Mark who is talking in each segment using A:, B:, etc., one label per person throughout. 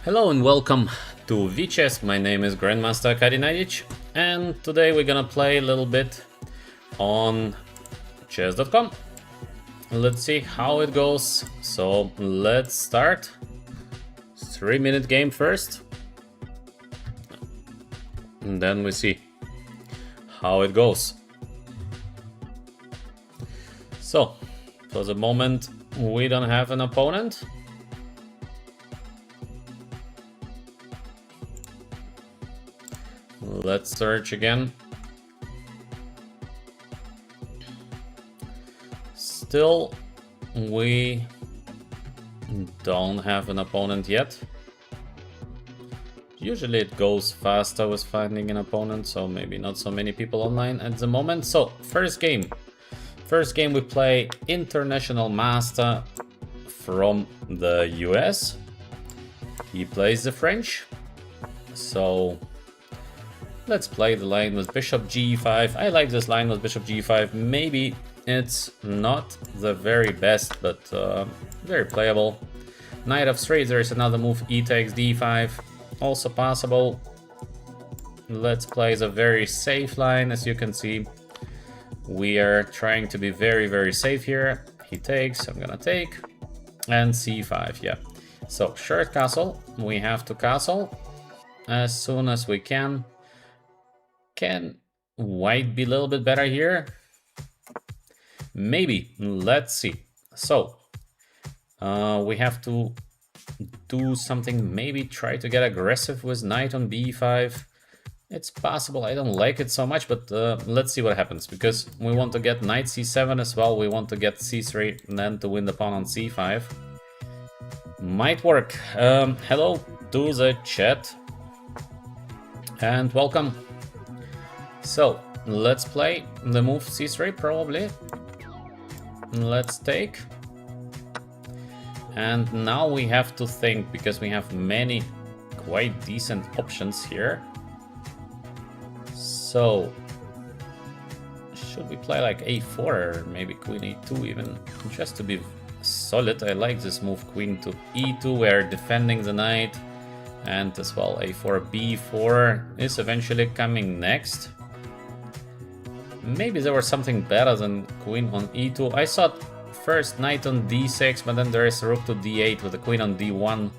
A: Hello and welcome to VChess. My name is Grandmaster Naiditsch, and today we're gonna play a little bit on chess.com. Let's see how it goes. So let's start. 3-minute game first, and then we see how it goes. So for the moment we don't have an opponent. Let's search again. Still, we don't have an opponent yet. Usually it goes faster with finding an opponent, so maybe not so many people online at the moment. So, first game. First game we play International Master from the US. He plays the French. So let's play the line with bishop g5. I like this line with bishop g5. Maybe it's not the very best, but very playable. Knight f3, there is another move, e takes d5, also possible. Let's play the very safe line. As you can see, we are trying to be very safe here. He takes, I'm gonna take, and c5, yeah. So short castle, we have to castle as soon as we can. Can white be a little bit better here? Maybe. Let's see. So we have to do something, maybe try to get aggressive with knight on b5. It's possible. I don't like it so much, but let's see what happens, because we want to get knight c7 as well. We want to get c3 and then to win the pawn on c5. Might work. Hello to the chat and welcome. So let's play the move c3 probably. Let's take. And now we have to think, because we have many quite decent options here. So should we play like a4 or maybe queen e2 even, just to be solid? I like this move, queen to e2. We're defending the knight, and as well a4 b4 is eventually coming next. Maybe there was something better than queen on e2. I thought first knight on d6, but then there is rook to d8 with the queen on d1.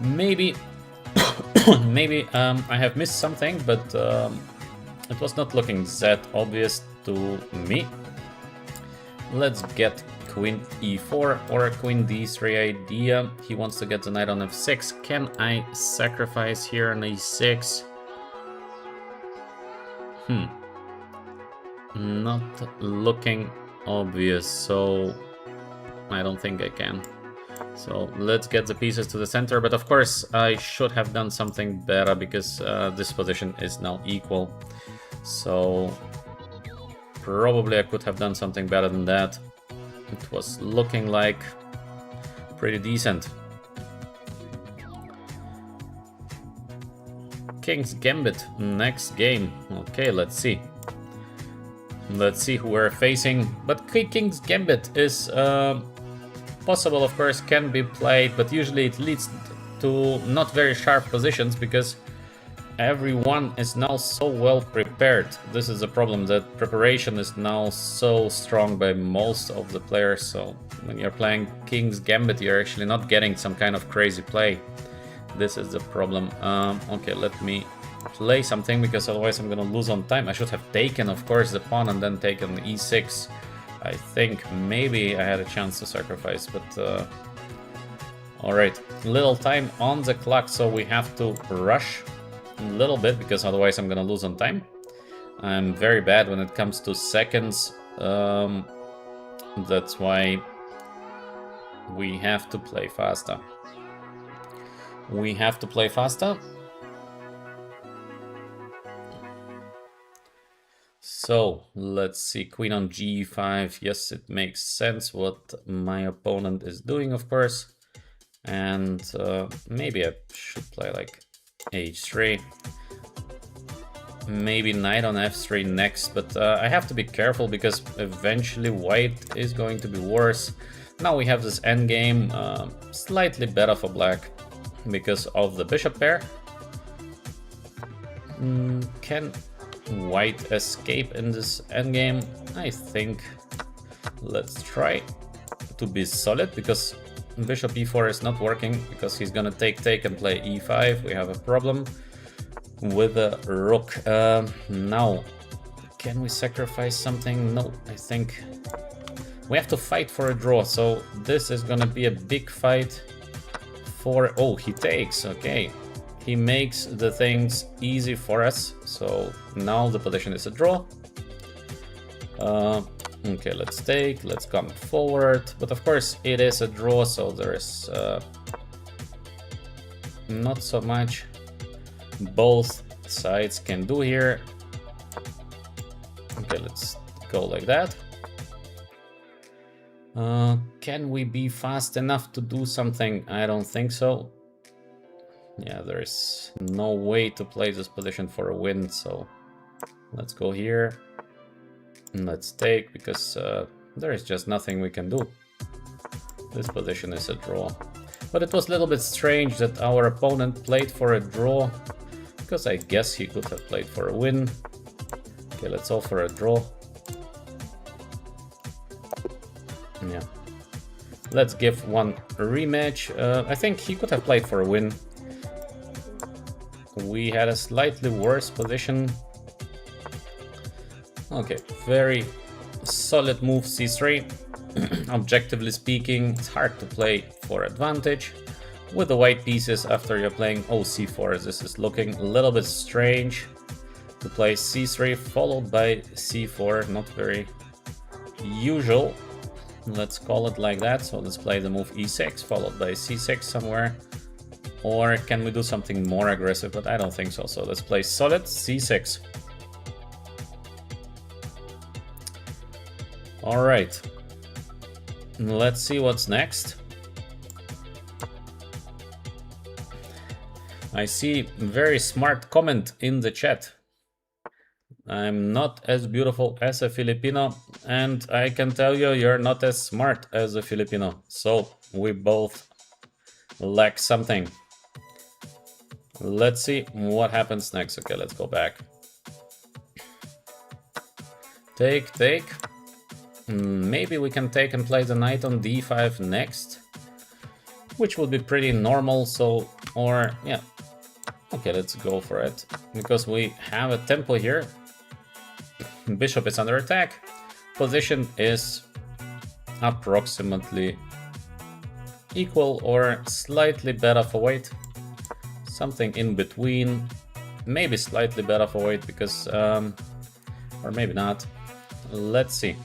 A: Maybe maybe I have missed something, but it was not looking that obvious to me. Let's get queen e4 or a queen d3 idea. He wants to get the knight on f6. Can I sacrifice here on e6? Not looking obvious, so I don't think I can. So let's get the pieces to the center, but of course I should have done something better, because this position is now equal. So probably I could have done something better than that. It was looking like pretty decent. King's Gambit, next game. Okay, let's see. Let's see who we're facing. But King's Gambit is possible, of course, can be played, but usually it leads to not very sharp positions, because everyone is now so well prepared. This is the problem, that preparation is now so strong by most of the players. So when you're playing King's Gambit, you're actually not getting some kind of crazy play. This is the problem. Okay, let me play something, because otherwise I'm gonna lose on time. I should have taken, of course, the pawn and then taken e6. I think maybe I had a chance to sacrifice, but alright, little time on the clock, so we have to rush a little bit, because otherwise I'm gonna lose on time. I'm very bad when it comes to seconds. That's why we have to play faster. We have to play faster. So let's see, queen on g5. Yes, it makes sense what my opponent is doing, of course. And maybe I should play like h3. Maybe knight on f3 next, but I have to be careful, because eventually white is going to be worse. Now we have this endgame, slightly better for black. because of the bishop pair. Can white escape in this endgame? I think let's try to be solid, because bishop e4 is not working, because he's gonna take and play e5. We have a problem with the rook. Now, can we sacrifice something? No, I think we have to fight for a draw, so this is gonna be a big fight for... Oh, he takes, okay. He makes the things easy for us, so now the position is a draw. Okay, let's take, let's come forward, but of course it is a draw, so there is not so much both sides can do here. Okay, let's go like that. Can we be fast enough to do something? I don't think so. Yeah, there is no way to play this position for a win, so let's go here. Let's take, because there is just nothing we can do. This position is a draw. But it was a little bit strange that our opponent played for a draw, because I guess he could have played for a win. Okay, let's offer a draw. Yeah. Let's give one rematch. I think he could have played for a win. We had a slightly worse position. Okay, very solid move c3. Objectively speaking, it's hard to play for advantage with the white pieces after you're playing c4. This is looking a little bit strange to play c3 followed by c4. Not very usual, let's call it like that. So let's play the move e6 followed by c6 somewhere. Or can we do something more aggressive? But I don't think so. So let's play solid c6. All right, let's see what's next. I see very smart comment in the chat. I'm not as beautiful as a Filipino, and I can tell you, you're not as smart as a Filipino. So we both lack something. Let's see what happens next. Okay, let's go back. Take, take. Maybe we can take and play the knight on d5 next, which would be pretty normal. So, or yeah, okay, let's go for it, because we have a tempo here. Bishop is under attack. Position is approximately equal or slightly better for white. Something in between, maybe slightly better for white, because or maybe not. Let's see.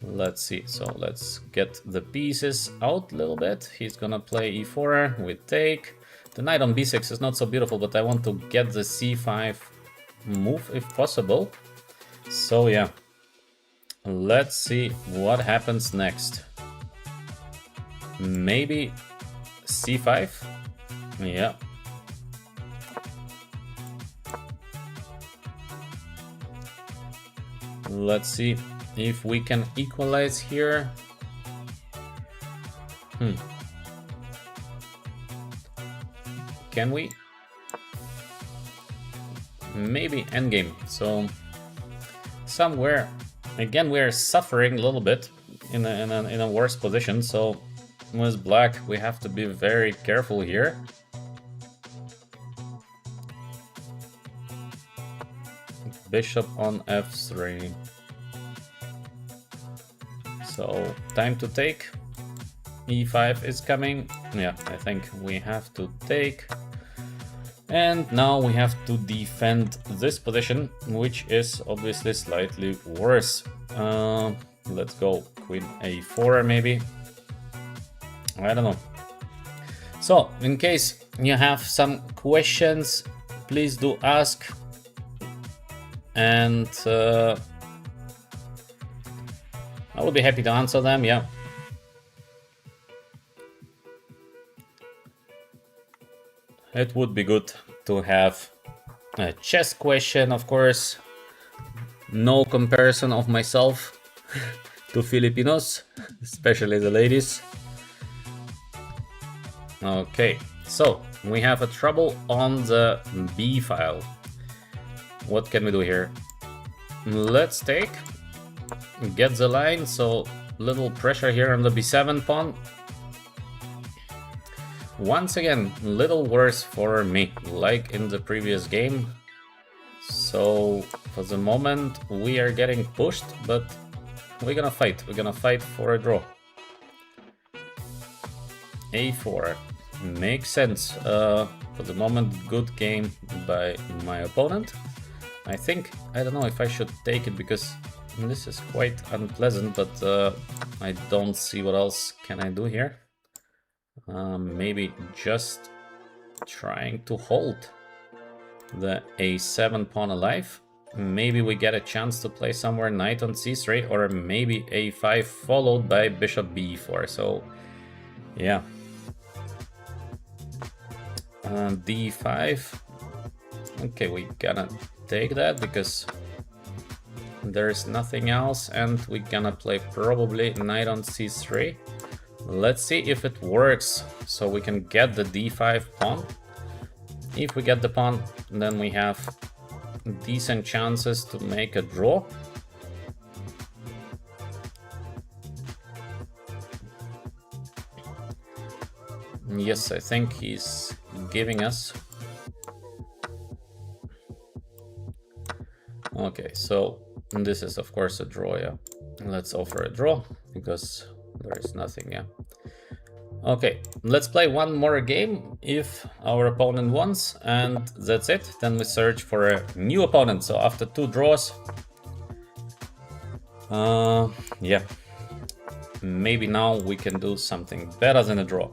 A: Let's see. So let's get the pieces out a little bit. He's gonna play e4. We take. The knight on b6 is not so beautiful, but I want to get the c5 move if possible. So yeah, let's see what happens next. Maybe c5. Yeah. Let's see if we can equalize here. Can we? Maybe endgame. So somewhere again we're suffering a little bit in a worse position. So with black we have to be very careful here. Bishop on f3. So time to take. e5 is coming. Yeah, I think we have to take. And now we have to defend this position, which is obviously slightly worse. Let's go queen a4 maybe. I don't know. So in case you have some questions, please do ask. And I will be happy to answer them, yeah. It would be good to have a chess question, of course. No comparison of myself to Filipinos, especially the ladies. Okay, So we have a trouble on the B file. What can we do here? Let's take, get the line, so little pressure here on the B7 pawn. Once again, little worse for me, like in the previous game. So for the moment we are getting pushed, but we're gonna fight. We're gonna fight for a draw. A4 makes sense. For the moment, good game by my opponent. I think, I don't know if I should take it because this is quite unpleasant, but I don't see what else can I do here. Maybe just trying to hold the A7 pawn alive. Maybe we get a chance to play somewhere knight on C3, or maybe A5 followed by bishop B4. So yeah, D5. Okay, we gotta take that because there's nothing else, and we're gonna play probably knight on C3. Let's see if it works, so we can get the D5 pawn. If we get the pawn, then we have decent chances to make a draw. Yes, I think he's giving us. Okay, so this is of course a draw, yeah. Let's offer a draw because there is nothing, yeah. Okay, let's play one more game if our opponent wants, and that's it. Then we search for a new opponent. So after 2 draws, yeah, maybe now we can do something better than a draw.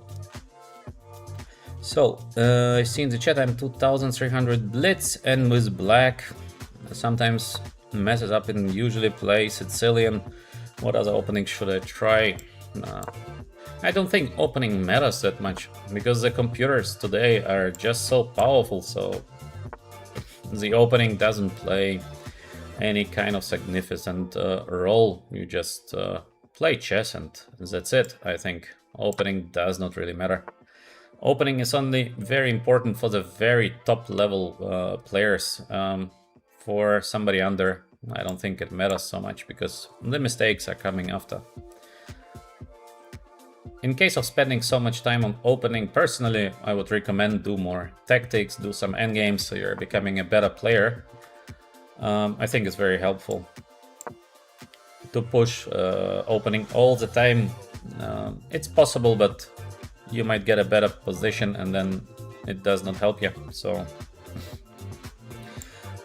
A: So I see in the chat I'm 2300 blitz, and with black sometimes messes up and usually play Sicilian. What other opening should I try? I don't think opening matters that much because the computers today are just so powerful, so the opening doesn't play any kind of significant role. You just play chess and that's it. I think opening does not really matter. Opening is only very important for the very top level players. For somebody under, I don't think it matters so much because the mistakes are coming after. In case of spending so much time on opening, personally, I would recommend do more tactics, do some endgames, so you're becoming a better player. I think it's very helpful to push opening all the time. It's possible, but you might get a better position and then it does not help you. So,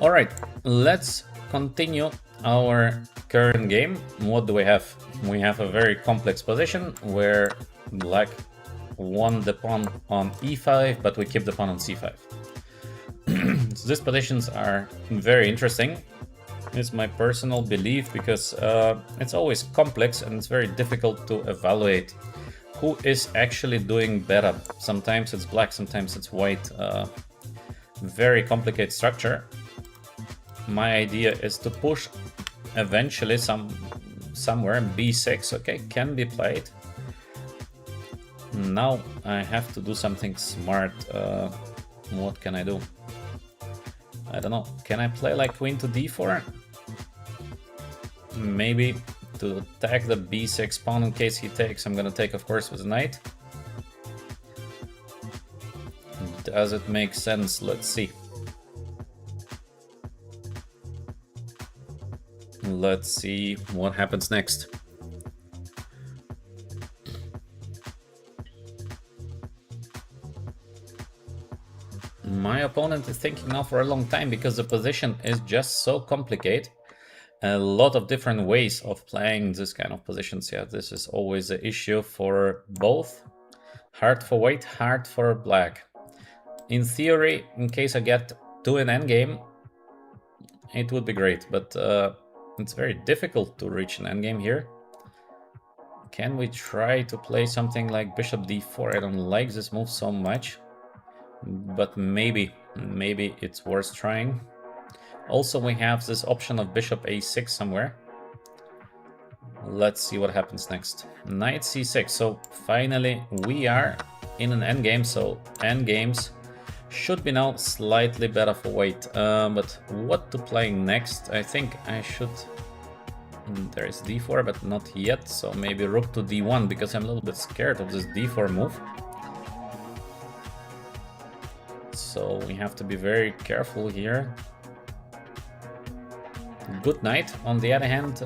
A: all right, let's continue our current game. What do we have? We have a very complex position where black won the pawn on e5, but we keep the pawn on c5. So these positions are very interesting. It's my personal belief because it's always complex and it's very difficult to evaluate who is actually doing better. Sometimes it's black, sometimes it's white. Very complicated structure. My idea is to push eventually somewhere b6. Okay, can be played. Now I have to do something smart. What can I do? I don't know. Can I play like queen to d4? Maybe to attack the b6 pawn in case he takes. I'm gonna take, of course, with a knight. Does it make sense? Let's see. Let's see what happens next. My opponent is thinking now for a long time because the position is just so complicated. A lot of different ways of playing this kind of positions. Yeah, this is always an issue for both. Hard for white, hard for black. In theory, in case I get to an endgame, it would be great, but it's very difficult to reach an endgame here. Can we try to play something like bishop d4? I don't like this move so much, but maybe it's worth trying. Also, we have this option of bishop a6 somewhere. Let's see what happens next. Knight c6. So finally we are in an endgame, so endgames should be now slightly better for white. But what to play next? I think I should... There is d4, but not yet, so maybe rook to d1, because I'm a little bit scared of this d4 move. So we have to be very careful here. Good knight. On the other hand,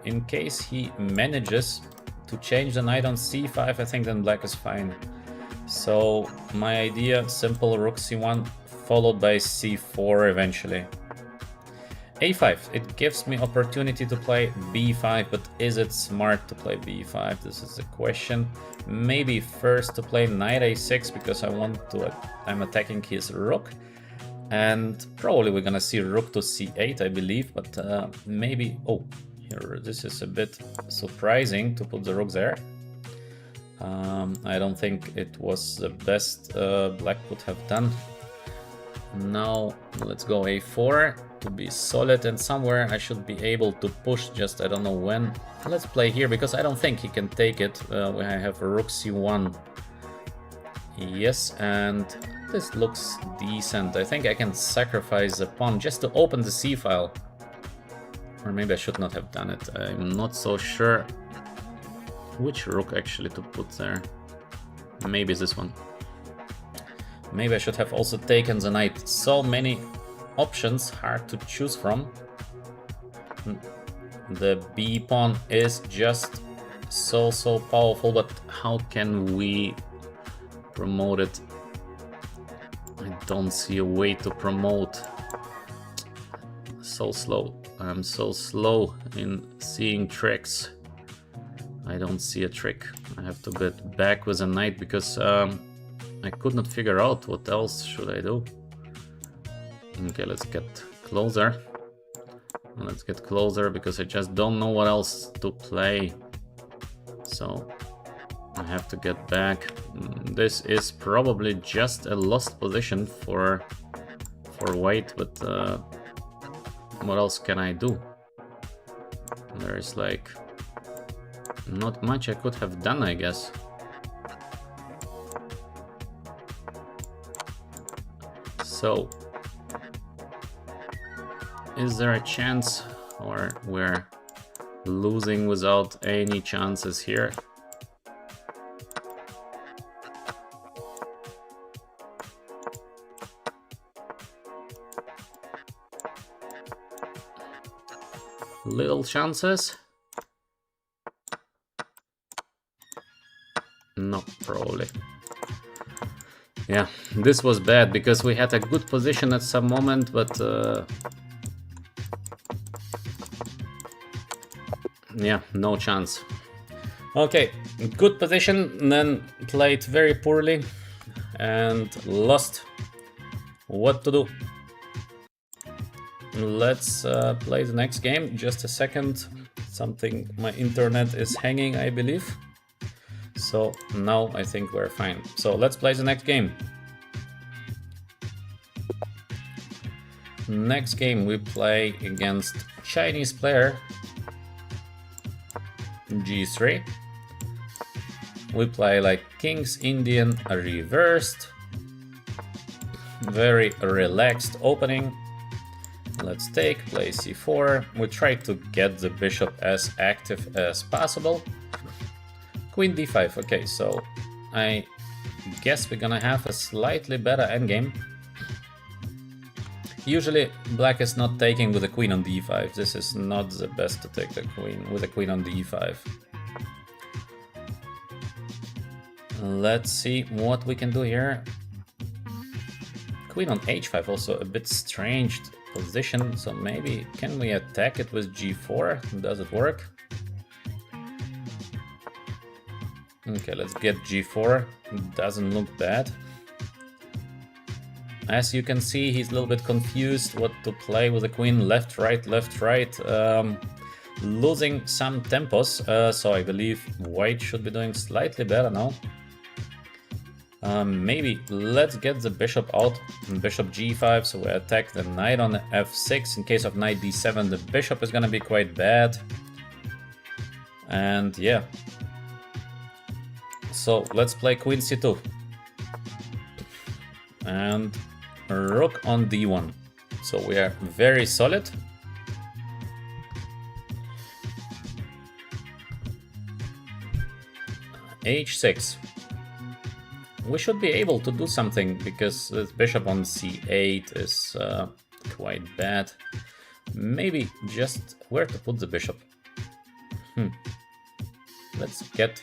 A: in case he manages to change the knight on c5, I think then black is fine. So my idea, simple rook c1 followed by c4 eventually. a5, it gives me opportunity to play b5, but is it smart to play b5? This is the question. Maybe first to play knight a6 because I'm attacking his rook. And probably we're gonna see rook to c8, I believe, but maybe... Oh, here, this is a bit surprising to put the rook there. I don't think it was the best black could have done. Now let's go a4 to be solid, and somewhere I should be able to push, just I don't know when. Let's play here because I don't think he can take it when I have rook c1. Yes, and this looks decent. I think I can sacrifice the pawn just to open the c file. Or maybe I should not have done it. I'm not so sure which rook actually to put there. Maybe this one. Maybe I should have also taken the knight. So many options, hard to choose from. The b pawn is just so powerful, but how can we promote it? I don't see a way to promote. So slow. I'm so slow in seeing tricks. I don't see a trick. I have to get back with a knight because I could not figure out what else should I do. Okay, let's get closer. Let's get closer because I just don't know what else to play. So I have to get back. This is probably just a lost position for white, but what else can I do? There is like not much I could have done, I guess. So is there a chance, or we're losing without any chances here? Little chances? No, probably. Yeah, this was bad because we had a good position at some moment, but yeah, no chance. Okay, good position, then played very poorly and lost. What to do? Let's play the next game. Just a second. Something, my internet is hanging, I believe. So now I think we're fine. So let's play the next game. Next game we play against Chinese player. G3. We play like King's Indian reversed. Very relaxed opening. Let's take, play c4. We try to get the bishop as active as possible. Queen d5. Okay, so I guess we're gonna have a slightly better endgame. Usually black is not taking with the queen on d5. This is not the best to take the queen with the queen on d5. Let's see what we can do here. Queen on h5, also a bit strange position, so maybe can we attack it with g4? Does it work? Okay, let's get g4. Doesn't look bad. As you can see, he's a little bit confused what to play with the queen. Left, right, losing some tempos, so I believe white should be doing slightly better now. Maybe let's get the bishop out. Bishop g5, so we attack the knight on f6. In case of knight d7, the bishop is gonna be quite bad. And yeah. So let's play queen c2. and rook on d1. So we are very solid. h6. We should be able to do something because this bishop on c8 is quite bad. Maybe just where to put the bishop. Let's get...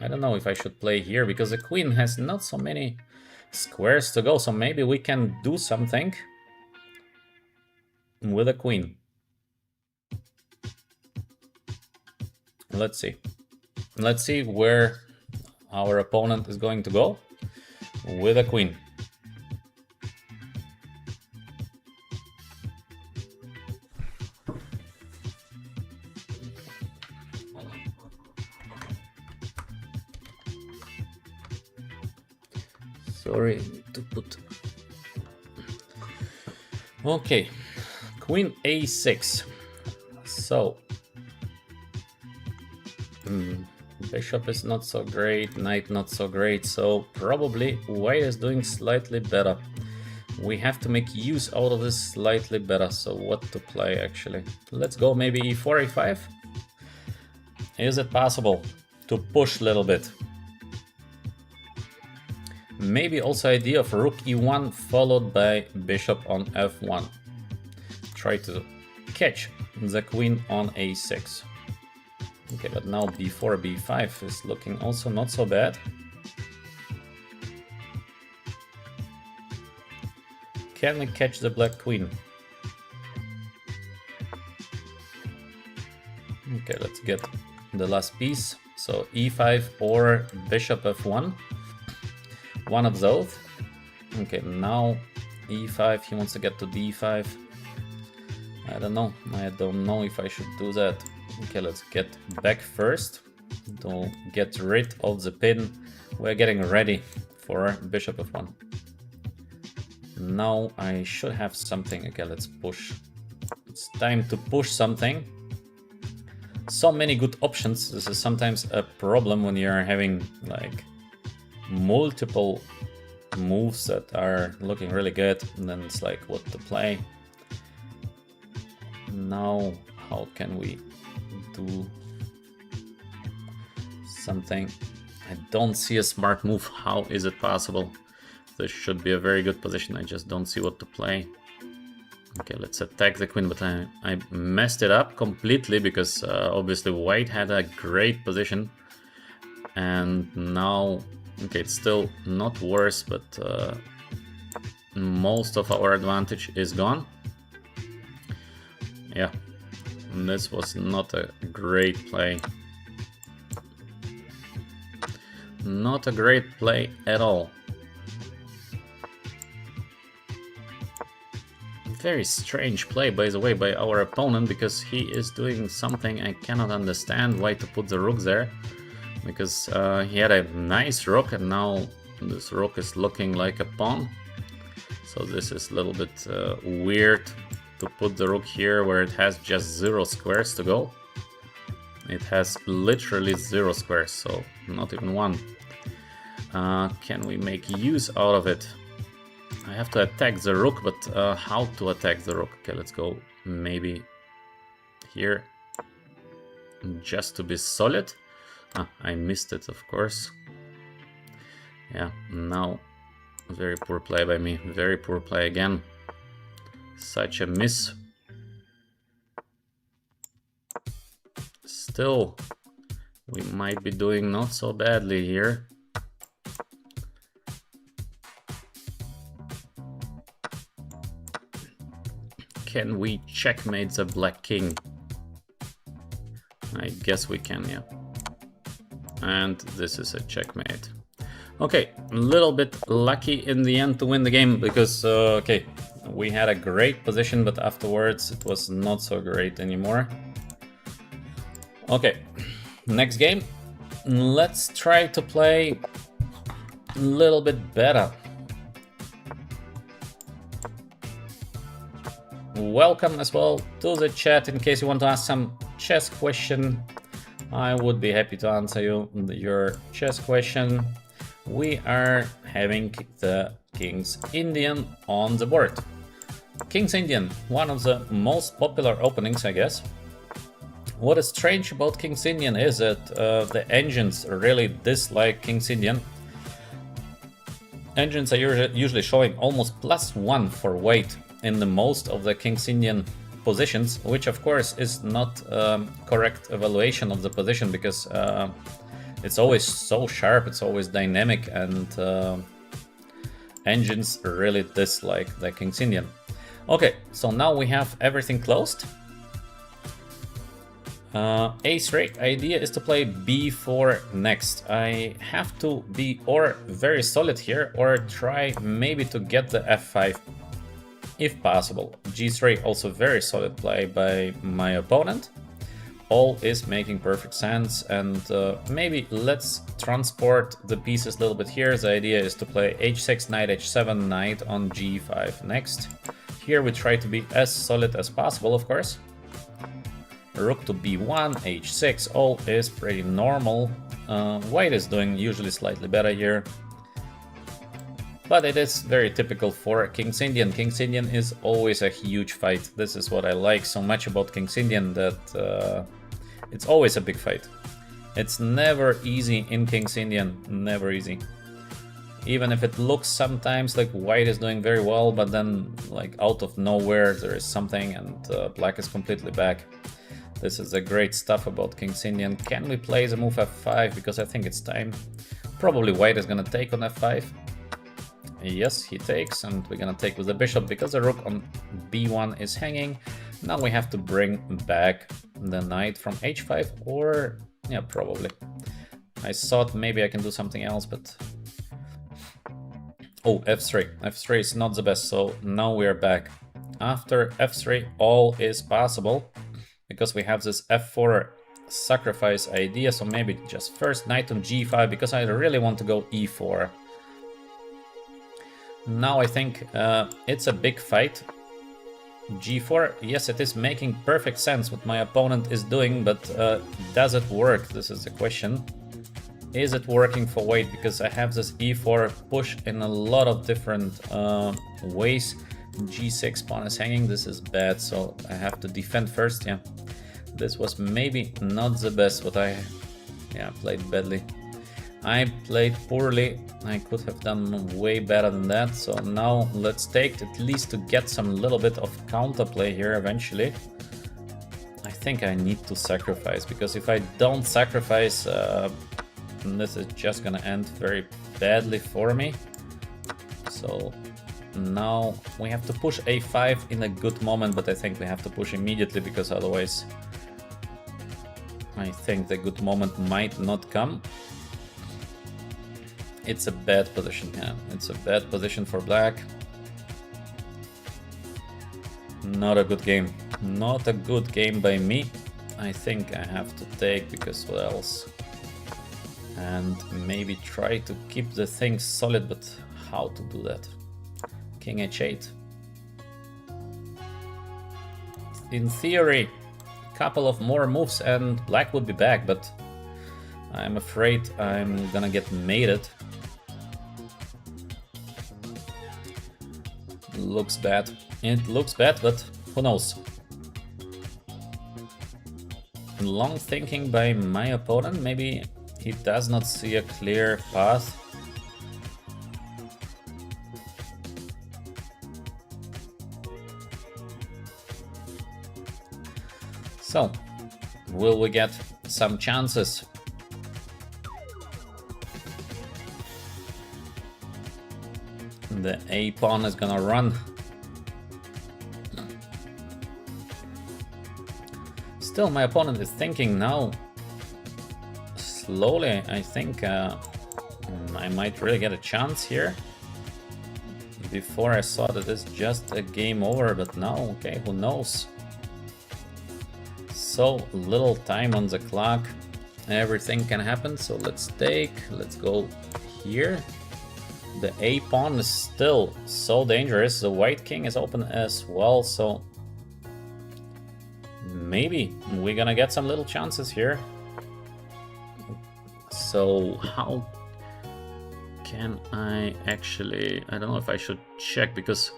A: I don't know if I should play here because the queen has not so many squares to go, so maybe we can do something with a queen. Let's see. Let's see where our opponent is going to go with a queen. Sorry to put... Okay, queen a6. So bishop is not so great, knight not so great, so probably white is doing slightly better. We have to make use out of this slightly better, so what to play actually? Let's go maybe e4, e5. Is it possible to push a little bit? Maybe also idea of rook e1 followed by bishop on f1. Try to catch the queen on a6. Okay, but now b4, b5 is looking also not so bad. Can we catch the black queen? Okay, let's get the last piece. So e5 or bishop f1. One of those. Okay, now e5, he wants to get to d5. I don't know if I should do that. Okay, let's get back first to get rid of the pin. We're getting ready for bishop f1. Now I should have something. Okay, let's push. It's time to push something. So many good options. This is sometimes a problem when you're having like multiple moves that are looking really good, and then it's like what to play. Now how can we do something? I don't see a smart move. How is it possible? This should be a very good position. I just don't see what to play. Okay, let's attack the queen, but I messed it up completely because obviously white had a great position, and now okay, it's still not worse, but most of our advantage is gone. Yeah, this was not a great play. Not a great play at all. Very strange play, by the way, by our opponent, because he is doing something I cannot understand why to put the rook there. Because he had a nice rook and now this rook is looking like a pawn. So this is a little bit weird to put the rook here where it has just 0 squares to go. It has literally 0 squares, so not even one. Can we make use out of it? I have to attack the rook, but how to attack the rook? Okay, let's go maybe here just to be solid. I missed it, of course. Yeah, now very poor play by me. Very poor play again. Such a miss. Still, we might be doing not so badly here. Can we checkmate the black king? I guess we can, yeah. And this is a checkmate. Okay, a little bit lucky in the end to win the game because, okay, we had a great position, but afterwards it was not so great anymore. Okay, next game. Let's try to play a little bit better. Welcome as well to the chat in case you want to ask some chess question. I would be happy to answer your chess question. We are having the King's Indian on the board. King's Indian, one of the most popular openings, I guess. What is strange about King's Indian is that the engines really dislike King's Indian. Engines are usually showing almost +1 for weight in the most of the King's Indian positions, which of course is not correct evaluation of the position, because it's always so sharp, it's always dynamic, and engines really dislike the King's Indian. Okay, so now we have everything closed. A3, idea is to play b4 next. I have to be or very solid here, or try maybe to get the f5 if possible. g3, also very solid play by my opponent. All is making perfect sense, and maybe let's transport the pieces a little bit here. The idea is to play h6, knight h7, knight on g5 next. Here we try to be as solid as possible, of course. Rook to b1, h6, all is pretty normal. White is doing usually slightly better here. But it is very typical for King's Indian. King's Indian is always a huge fight. This is what I like so much about King's Indian, that it's always a big fight. It's never easy in King's Indian, never easy. Even if it looks sometimes like white is doing very well, but then like out of nowhere there is something and black is completely back. This is the great stuff about King's Indian. Can we play the move f5? Because I think it's time. Probably white is gonna take on f5. Yes, he takes, and we're gonna take with the bishop because the rook on b1 is hanging. Now we have to bring back the knight from h5, or yeah, probably. I thought maybe I can do something else, but oh, f3. F3 is not the best, so now we are back. After f3, all is possible, because we have this f4 sacrifice idea, so maybe just first knight on g5, because I really want to go e4. Now I think it's a big fight. g4, yes, it is making perfect sense what my opponent is doing, but does it work? This is the question. Is it working for white? Because I have this e4 push in a lot of different ways. g6 pawn is hanging. This is bad, so I have to defend first. Yeah, this was maybe not the best. What I played badly. I played poorly. I could have done way better than that. So now let's take at least to get some little bit of counterplay here eventually. I think I need to sacrifice, because if I don't sacrifice, this is just gonna end very badly for me. So now we have to push a5 in a good moment, but I think we have to push immediately, because otherwise I think the good moment might not come. It's a bad position, yeah. It's a bad position for black. Not a good game. Not a good game by me. I think I have to take, because what else? And maybe try to keep the thing solid, but how to do that? King h8. In theory, a couple of more moves and black would be back, but I'm afraid I'm gonna get mated. Looks bad. It looks bad, but who knows? Long thinking by my opponent. Maybe he does not see a clear path. So, will we get some chances? The a pawn is gonna run. Still, my opponent is thinking now. Slowly, I think I might really get a chance here. Before I saw that it's just a game over, but now, okay, who knows? So little time on the clock. Everything can happen, so let's go here. The a pawn is still so dangerous. The white king is open as well, so maybe we're gonna get some little chances here. So how Can I actually... I don't know if I should check, because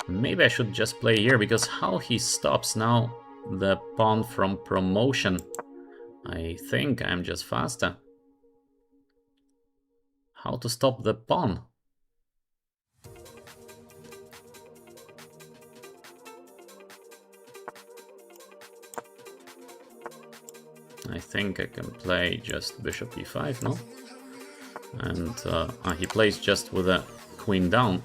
A: maybe I should just play here, because how he stops now the pawn from promotion. I think I'm just faster. How to stop the pawn? I think I can play just bishop e5, no? And he plays just with a queen down.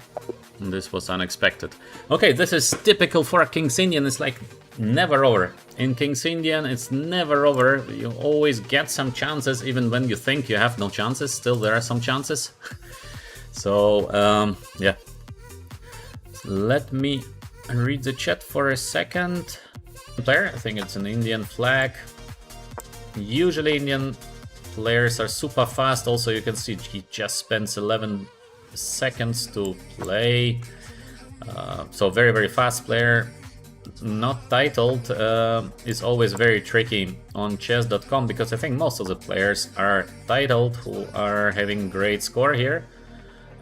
A: This was unexpected. Okay, this is typical for King's Indian. It's like never over. In King's Indian, it's never over. You always get some chances, even when you think you have no chances. Still, there are some chances. So, yeah. Let me read the chat for a second. Player, I think it's an Indian flag. Usually Indian players are super fast. Also, you can see he just spends 11 seconds to play. So very, very fast player. Not titled is always very tricky on chess.com, because I think most of the players are titled who are having great score here.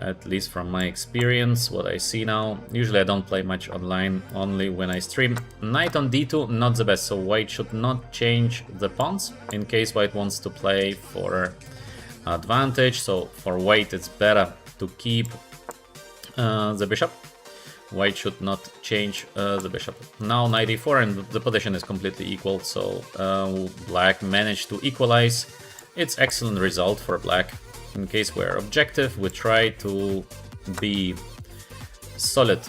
A: At least from my experience, what I see now. Usually I don't play much online, only when I stream. Knight on d2, not the best, so white should not change the pawns in case white wants to play for advantage. So for white it's better to keep the bishop. White should not change the bishop. Now knight e4 and the position is completely equal, so black managed to equalize. It's excellent result for black. In case we're objective, we try to be solid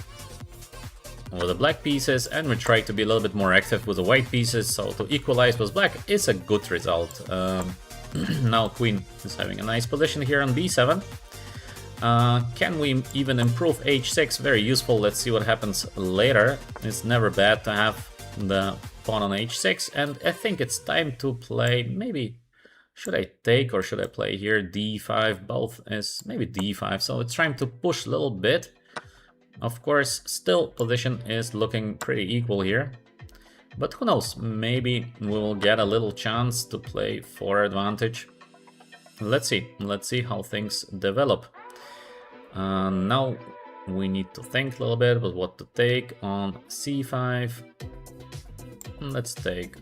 A: with the black pieces, and we try to be a little bit more active with the white pieces, so to equalize with black is a good result. Now queen is having a nice position here on b7. Can we even improve h6? Very useful. Let's see what happens later. It's never bad to have the pawn on h6, and I think it's time to play maybe... Should I take or should I play here? d5, both is maybe d5, so it's trying to push a little bit. Of course, still position is looking pretty equal here. But who knows, maybe we will get a little chance to play for advantage. Let's see how things develop. Now we need to think a little bit about what to take on c5. Let's take...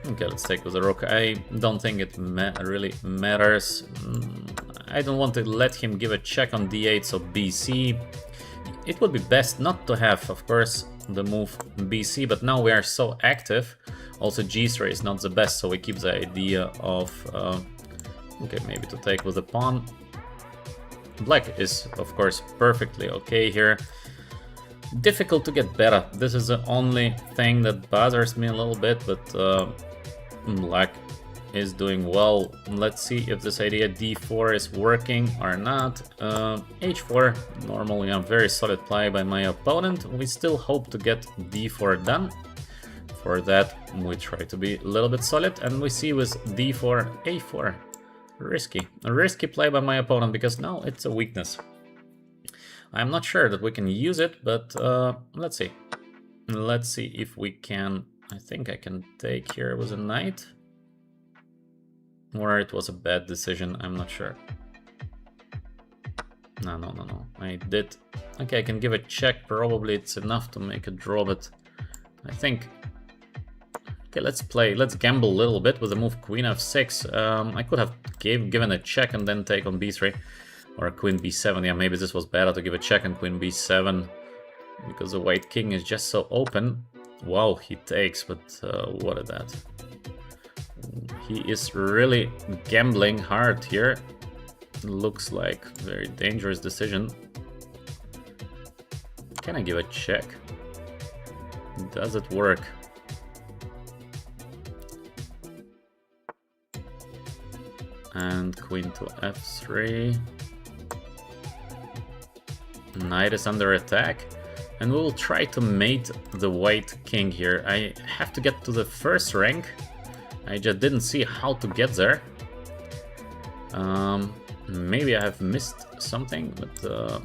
A: Okay, let's take with the rook. I don't think it really matters. I don't want to let him give a check on d8, so bc. It would be best not to have, of course, the move bc, but now we are so active. Also g3 is not the best, so we keep the idea of... okay, maybe to take with the pawn. Black is, of course, perfectly okay here. Difficult to get better. This is the only thing that bothers me a little bit, but black is doing well. Let's see if this idea d4 is working or not. h4, normally a very solid play by my opponent. We still hope to get d4 done. For that, we try to be a little bit solid, and we see with d4, a4. Risky. A risky play by my opponent, because now it's a weakness. I'm not sure that we can use it, but let's see. Let's see if we can... I think I can take here with a knight. Or it was a bad decision, I'm not sure. No. I did... Okay, I can give a check, probably it's enough to make a draw, but I think... Okay, let's gamble a little bit with the move queen f6. I could have given a check and then take on b3. Or queen b7, yeah, maybe this was better to give a check on queen b7, because the white king is just so open. Wow, he takes, but what is that? He is really gambling hard here. Looks like a very dangerous decision. Can I give a check? Does it work? And queen to f3. Knight is under attack, and we will try to mate the white king here. I have to get to the first rank. I just didn't see how to get there. Maybe I have missed something, but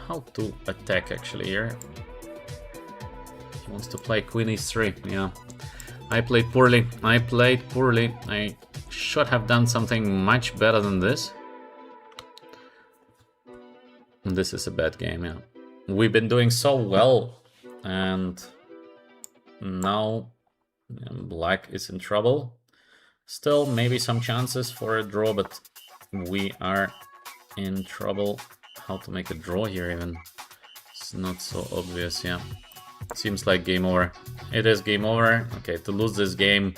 A: how to attack actually here? He wants to play queen e3, yeah. I played poorly. I should have done something much better than this. This is a bad game, yeah. We've been doing so well, and now black is in trouble. Still, maybe some chances for a draw, but we are in trouble. How to make a draw here even? It's not so obvious, yeah. Seems like game over. It is game over. Okay, to lose this game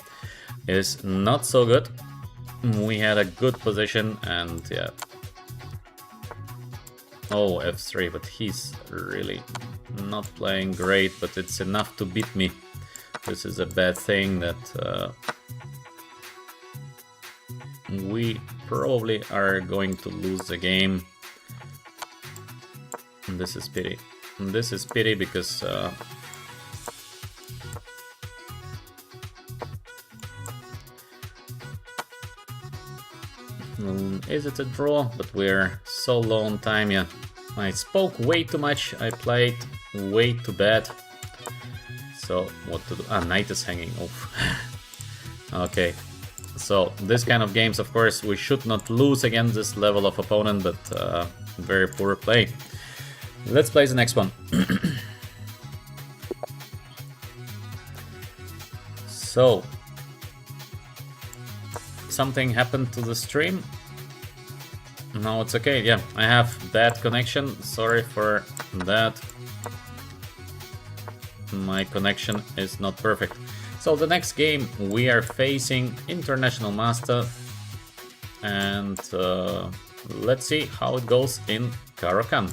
A: is not so good. We had a good position and yeah. Oh, f3, but he's really not playing great, but it's enough to beat me. This is a bad thing that we probably are going to lose the game. And this is pity. And this is pity because is it a draw? But we're so low on time, yeah. I spoke way too much, I played way too bad. So, what to do? Ah, knight is hanging. Oof. Okay. So, this kind of games, of course, we should not lose against this level of opponent, but very poor play. Let's play the next one. So, something happened to the stream. No, it's okay. Yeah, I have bad connection. Sorry for that. My connection is not perfect. So the next game we are facing International Master, and let's see how it goes in Caro-Kann.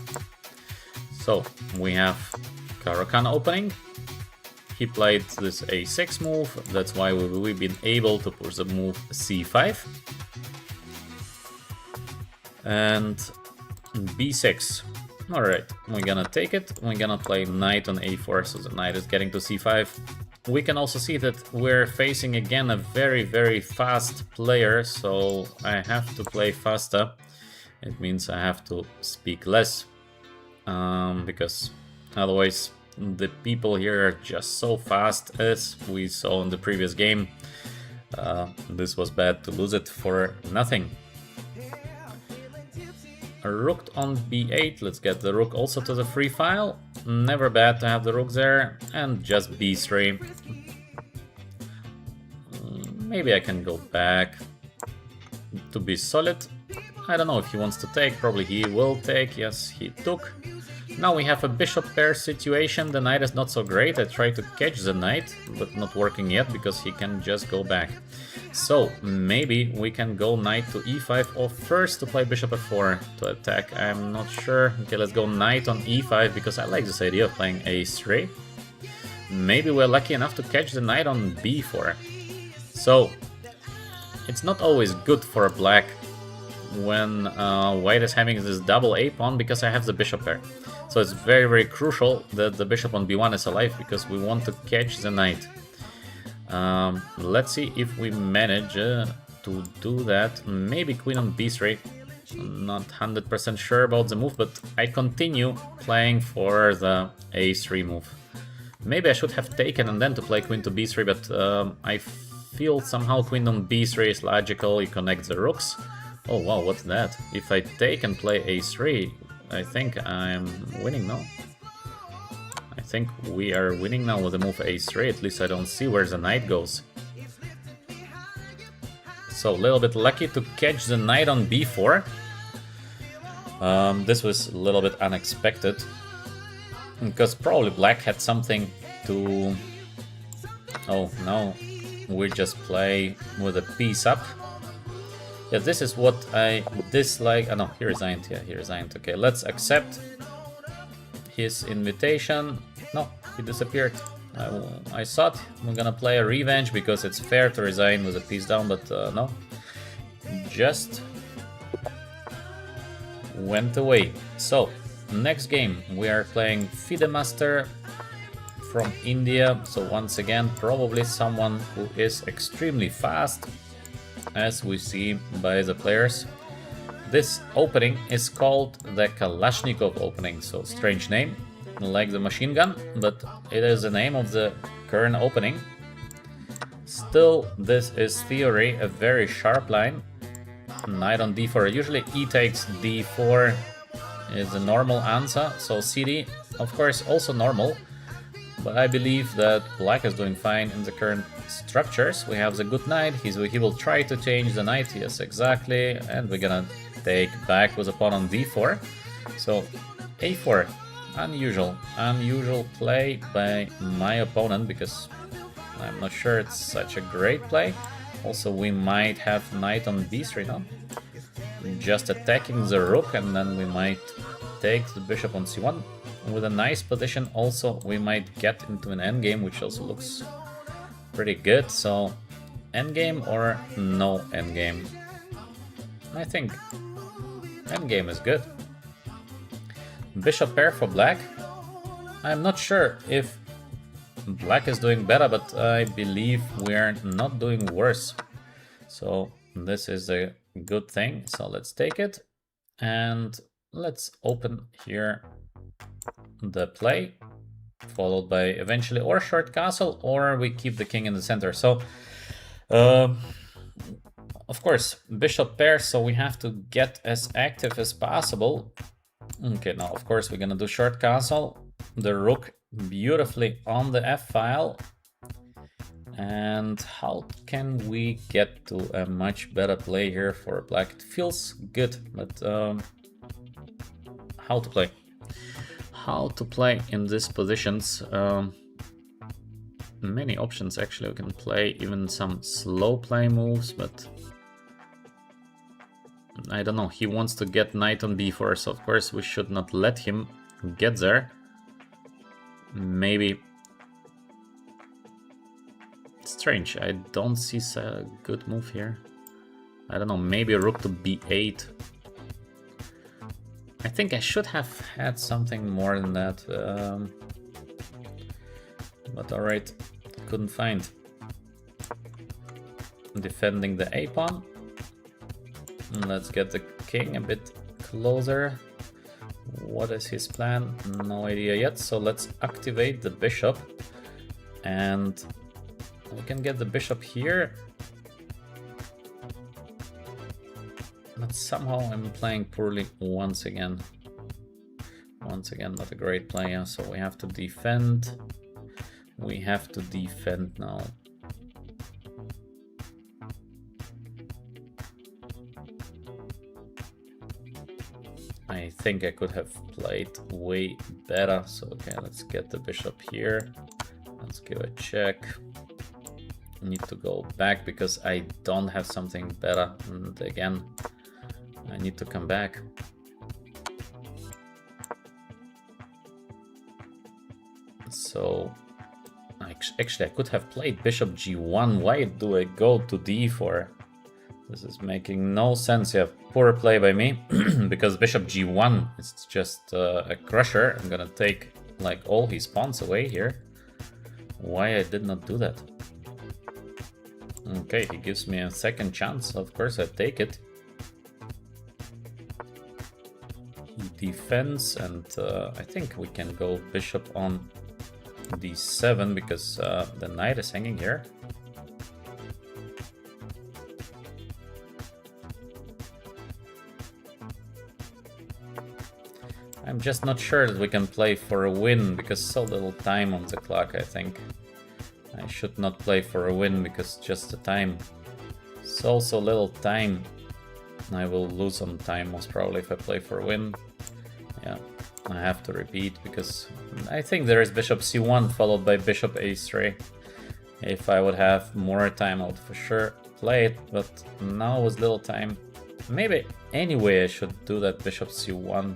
A: So we have Caro-Kann opening. He played this a6 move, that's why we've been able to push the move c5. And b6. Alright, we're gonna take it. We're gonna play knight on a4, so the knight is getting to c5. We can also see that we're facing again a very, very fast player, so I have to play faster. It means I have to speak less, because otherwise the people here are just so fast, as we saw in the previous game. This was bad to lose it for nothing. Rook on b8, let's get the rook also to the free file. Never bad to have the rook there, and just b3. Maybe I can go back to be solid. I don't know if he wants to take, probably he will take. Yes, he took. Now we have a bishop pair situation. The knight is not so great. I tried to catch the knight, but not working yet because he can just go back. So maybe we can go knight to e5, or first to play bishop f4 to attack. I'm not sure. Okay, let's go knight on e5 because I like this idea of playing a3. Maybe we're lucky enough to catch the knight on b4. So it's not always good for black when white is having this double a pawn because I have the bishop pair. So it's very, very crucial that the bishop on b1 is alive because we want to catch the knight. Let's see if we manage to do that. Maybe queen on b3. I'm not 100% sure about the move, but I continue playing for the a3 move. Maybe I should have taken and then to play queen to b3, but I feel somehow queen on b3 is logical. You connect the rooks. Oh wow, what's that? If I take and play a3, I think I'm winning now. I think we are winning now with the move a3, at least I don't see where the knight goes. So a little bit lucky to catch the knight on b4. This was a little bit unexpected, because probably black had something to... Oh no, we just play with a piece up. Yeah, this is what I dislike. Oh no, he resigned. Yeah, he resigned. Okay, let's accept his invitation. No, he disappeared. I thought we're gonna play a revenge because it's fair to resign with a piece down, but no. Just went away. So, next game we are playing FIDE Master from India. So once again, probably someone who is extremely fast, as we see by the players. This opening is called the Kalashnikov opening, so strange name, like the machine gun, but it is the name of the current opening. still, this is theory, a very sharp line. Knight on d4. Usually e takes d4 is the normal answer, so cd, of course, also normal. But I believe that black is doing fine in the current structures. We have the good knight, he will try to change the knight, yes, exactly, and we're gonna take back with a pawn on d4. So a4, unusual play by my opponent, because I'm not sure it's such a great play. Also, we might have knight on b3 now, just attacking the rook, and then we might take the bishop on c1 with a nice position. Also, we might get into an endgame, which also looks pretty good. So endgame or no endgame? I think endgame is good. Bishop pair for black. I'm not sure if black is doing better, but I believe we're not doing worse. So this is a good thing. So let's take it and let's open here the play, followed by eventually or short castle, or we keep the king in the center. So of course bishop pair, so we have to get as active as possible. Okay, now of course we're gonna do short castle, the rook beautifully on the f file. And how can we get to a much better play here for black? It feels good, but how to play? How to play in these positions? Many options actually. We can play even some slow play moves, but I don't know. He wants to get knight on b4, so of course we should not let him get there. Maybe strange. I don't see a good move here. I don't know. Maybe rook to b8. I think I should have had something more than that. But alright, couldn't find. Defending the a pawn. Let's get the king a bit closer. What is his plan? No idea yet. So let's activate the bishop. And we can get the bishop here. But somehow I'm playing poorly once again. Once again, not a great player. So we have to defend. We have to defend now. I think I could have played way better. So okay, let's get the bishop here. Let's give a check. Need to go back because I don't have something better. And again, I need to come back. So actually I could have played bishop g1. Why do I go to d4? This is making no sense. Yeah, poor play by me because bishop g1 is just a crusher. I'm gonna take like all his pawns away here. Why I did not do that? Okay, he gives me a second chance. Of course I take it. He defends, and I think we can go bishop on d7 because the knight is hanging here. I'm just not sure that we can play for a win because so little time on the clock. I think I should not play for a win because just the time. So little time. I will lose some time most probably if I play for a win. Yeah, I have to repeat because I think there is bishop c1 followed by bishop a3. If I would have more time, I would for sure play it, but now with little time, maybe anyway I should do that bishop c1.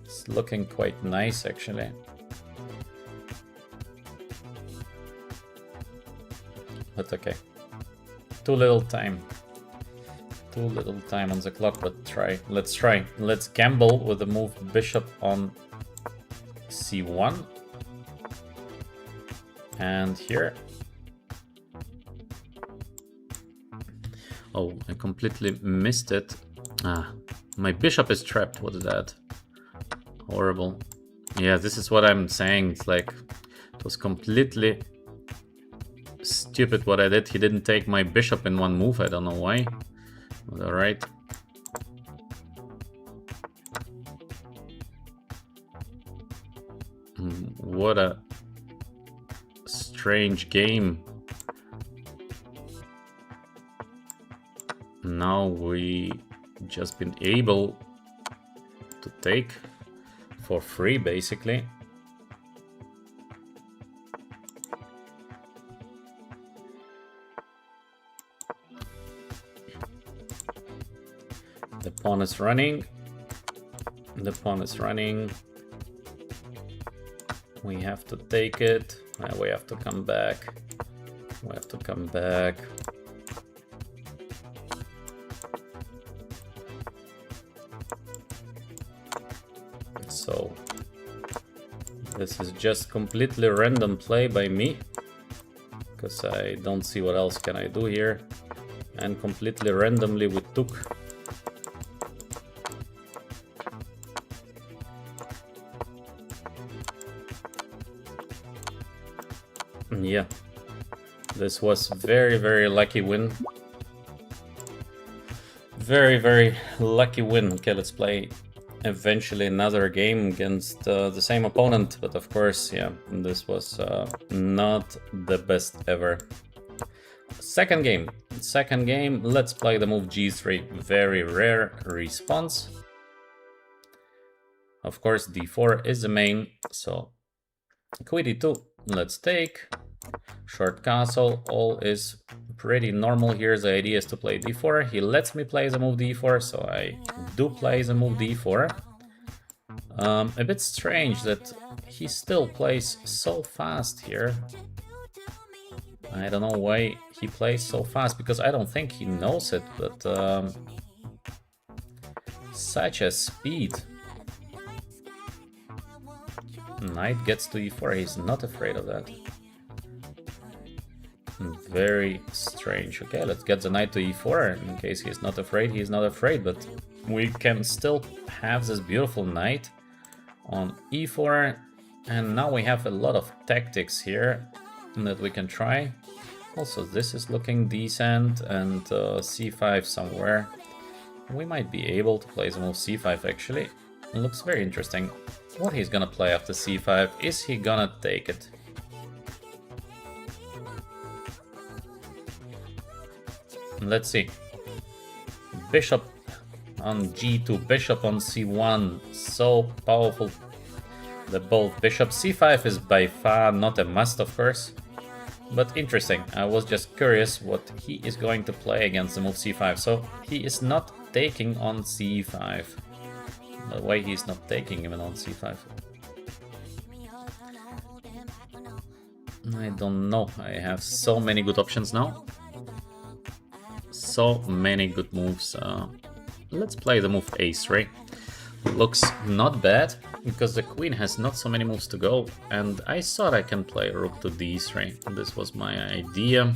A: It's looking quite nice actually. But okay, too little time. Too little time on the clock, but let's try. Let's gamble with the move bishop on c1. And here. Oh, I completely missed it. Ah, my bishop is trapped. What is that? Horrible. Yeah, this is what I'm saying. It's like it was completely stupid what I did. He didn't take my bishop in one move. I don't know why. But alright. What a strange game. Now we just been able to take for free, basically. The pawn is running. The pawn is running. We have to take it. We have to come back. We have to come back. So this is just completely random play by me, because I don't see what else can I do here. And completely randomly we took. Yeah, this was very lucky win. Very lucky win. Okay, let's play eventually another game against the same opponent, but of course, yeah, this was not the best ever. Second game, let's play the move g3. Very rare response. Of course, d4 is the main, so queen d2, let's take. Short castle, all is pretty normal here. The idea is to play d4. He lets me play the move d4, so I do play the move d4. A bit strange that he still plays so fast here. I don't know why he plays so fast, because I don't think he knows it, but such a speed. Knight gets to e4, he's not afraid of that. Very strange. Okay, let's get the knight to e4 in case he's not afraid. He's not afraid, but we can still have this beautiful knight on e4. And now we have a lot of tactics here that we can try. Also, this is looking decent, and c5 somewhere. We might be able to play the move c5 actually. It looks very interesting. What he's gonna play after c5? Is he gonna take it? Let's see. Bishop on g2, bishop on c1, so powerful. The both bishop. c5 is by far not a must, of course, but interesting. I was just curious what he is going to play against the move c5. So he is not taking on c5. The way he's not taking even on c5. I don't know. I have so many good options now. So many good moves. Let's play the move a3. Looks not bad, because the queen has not so many moves to go, and I thought I can play rook to d3. This was my idea.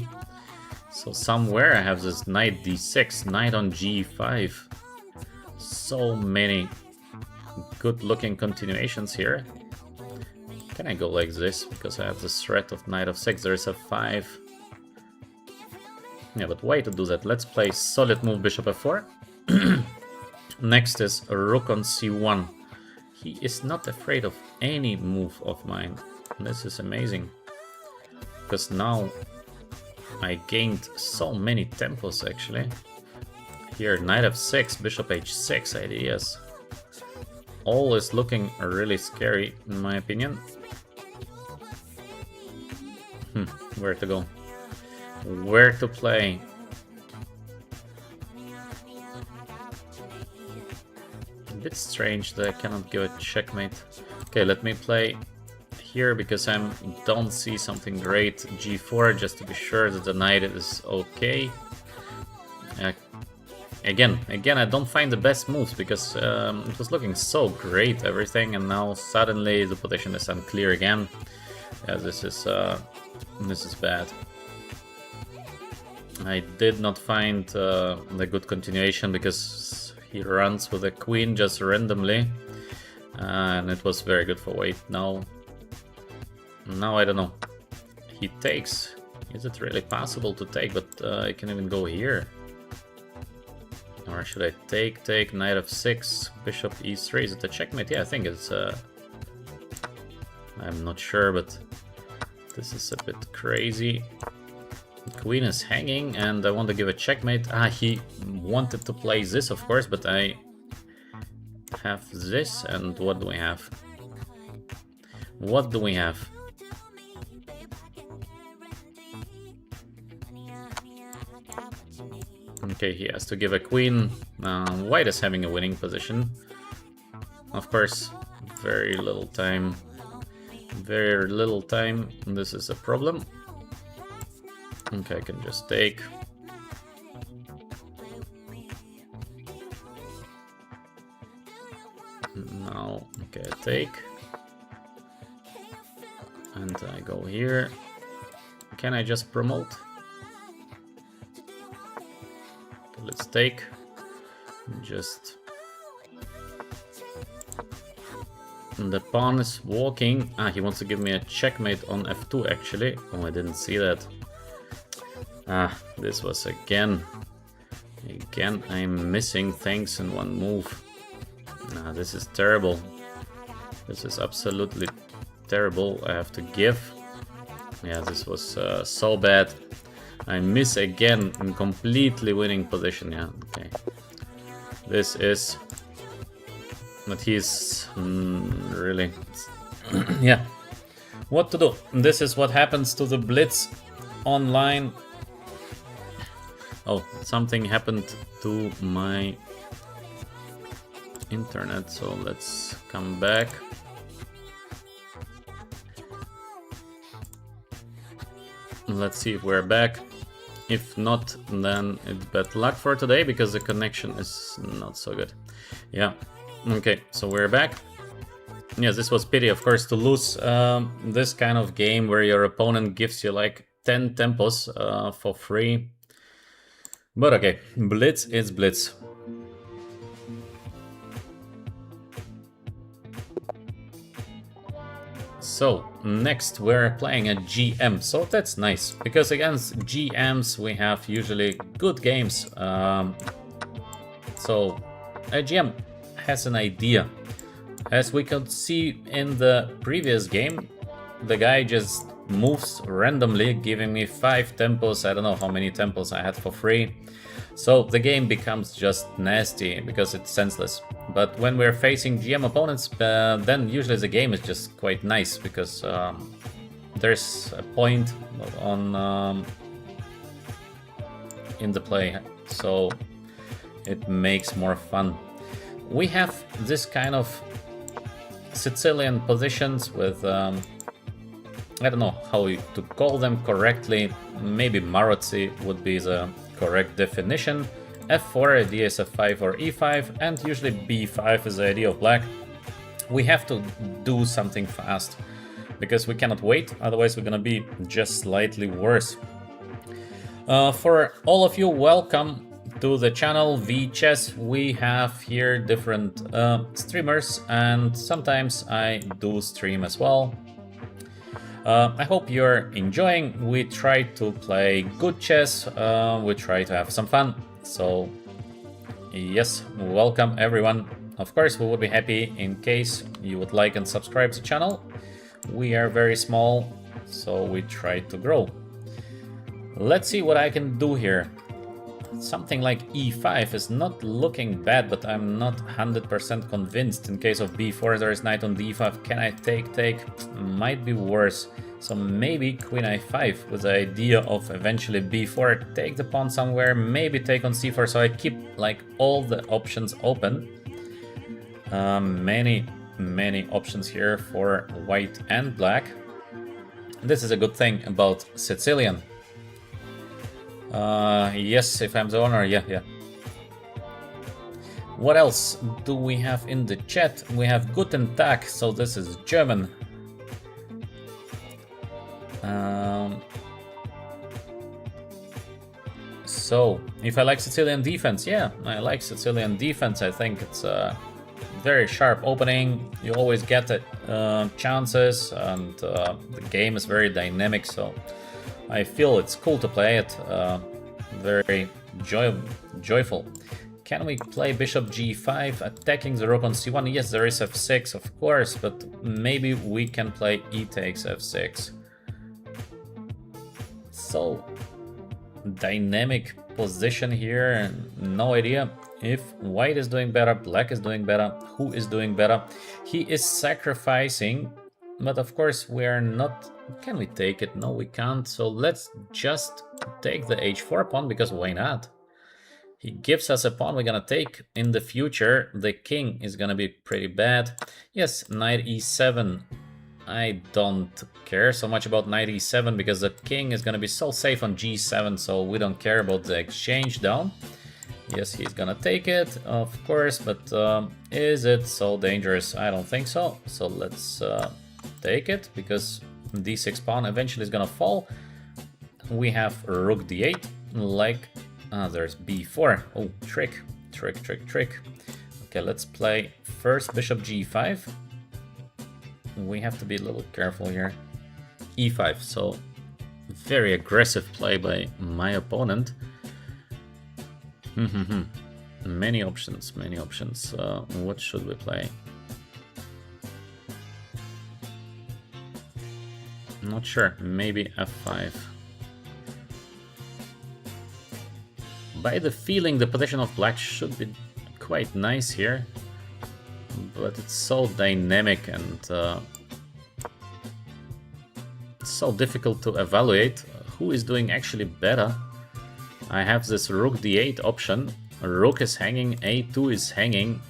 A: So somewhere I have this knight d6, knight on g5. So many good looking continuations here. Can I go like this? Because I have this threat of knight of 6. There is a 5. Yeah, but why to do that? Let's play solid move bishop f4. Next is rook on c1. He is not afraid of any move of mine. This is amazing. Because now I gained so many tempos actually. Here, knight f6, bishop h6 ideas. All is looking really scary in my opinion. Where to go? Where to play? A bit strange that I cannot give a checkmate. Okay, let me play here because I don't see something great. g4, just to be sure that the knight is okay. Again, I don't find the best moves because it was looking so great, everything, and now suddenly the position is unclear again. Yeah, this is bad. I did not find the good continuation because he runs with a queen just randomly, and it was very good for weight. Now I don't know. He takes Is it really possible to take? But I can even go here. Or should I take knight f6, bishop e3? Is it a checkmate? Yeah, I think it's. I'm not sure, but this is a bit crazy. Queen is hanging, and I want to give a checkmate. He wanted to play this, of course, but I have this, and what do we have? What do we have? Okay, he has to give a queen. White is having a winning position. Of course, very little time. Very little time. This is a problem. Okay, I can just take. Now, okay, I take. And I go here. Can I just promote? Okay, let's take. Just. The pawn is walking. He wants to give me a checkmate on f2 actually. Oh, I didn't see that. This was again I'm missing things in one move. This is terrible. This is absolutely terrible. I have to give. Yeah, this was so bad. I miss again in completely winning position. Yeah, okay. This is. But he's really. Yeah. What to do? This is what happens to the blitz online. Oh, something happened to my internet, so let's come back. Let's see if we're back. If not, then it's bad luck for today because the connection is not so good. Yeah. Okay, so we're back. Yes, this was pity, of course, to lose this kind of game where your opponent gives you like 10 tempos for free. But okay, blitz is blitz. So next we're playing a GM, so that's nice because against GMs we have usually good games. So a GM has an idea. As we could see in the previous game, the guy just moves randomly, giving me 5 tempos. I don't know how many tempos I had for free. So the game becomes just nasty because it's senseless. But when we're facing GM opponents, then usually the game is just quite nice because there's a point on in the play, so it makes more fun. We have this kind of Sicilian positions with, I don't know how to call them correctly, maybe Marozzi would be the correct definition. F4, idea is F5 or E5, and usually B5 is the idea of black. We have to do something fast, because we cannot wait, otherwise we're gonna be just slightly worse. For all of you, welcome to the channel VChess. We have here different streamers, and sometimes I do stream as well. I hope you're enjoying. We try to play good chess, we try to have some fun. So yes, welcome everyone. Of course, we would be happy in case you would like and subscribe to the channel. We are very small, so we try to grow. Let's see what I can do here. Something like E5 is not looking bad, but I'm not 100% convinced. In case of B4, there is knight on D5. Can I take? Might be worse. So maybe queen I5 with the idea of eventually B4, take the pawn somewhere, maybe take on C4. So I keep like all the options open. Many options here for white and black. This is a good thing about Sicilian. Yes, if I'm the owner, yeah. What else do we have in the chat? We have Guten Tag, so this is German. So, if I like Sicilian defense, yeah, I like Sicilian defense. I think it's a very sharp opening. You always get chances, and the game is very dynamic, so I feel it's cool to play it, very joyful. Can we play bishop g5, attacking the rook on c1? Yes, there is f6, of course, but maybe we can play e takes f6. So, dynamic position here, and no idea if white is doing better, black is doing better, who is doing better. He is sacrificing, but of course we are not. Can we take it? No, we can't. So let's just take the h4 pawn, because why not? He gives us a pawn we're gonna take in the future. The king is gonna be pretty bad. Yes, knight e7. I don't care so much about knight e7 because the king is gonna be so safe on g7, so we don't care about the exchange down. Yes, he's gonna take it, of course, but is it so dangerous? I don't think so. So let's take it, because d6 pawn eventually is gonna fall. We have rook d8, like there's b4. Oh, trick. Okay, let's play first bishop g5. We have to be a little careful here. e5, so very aggressive play by my opponent. Many options. What should we play? Not sure, maybe f5. By the feeling, the position of black should be quite nice here, but it's so dynamic and so difficult to evaluate who is doing actually better. I have this rook d8 option, rook is hanging, a2 is hanging.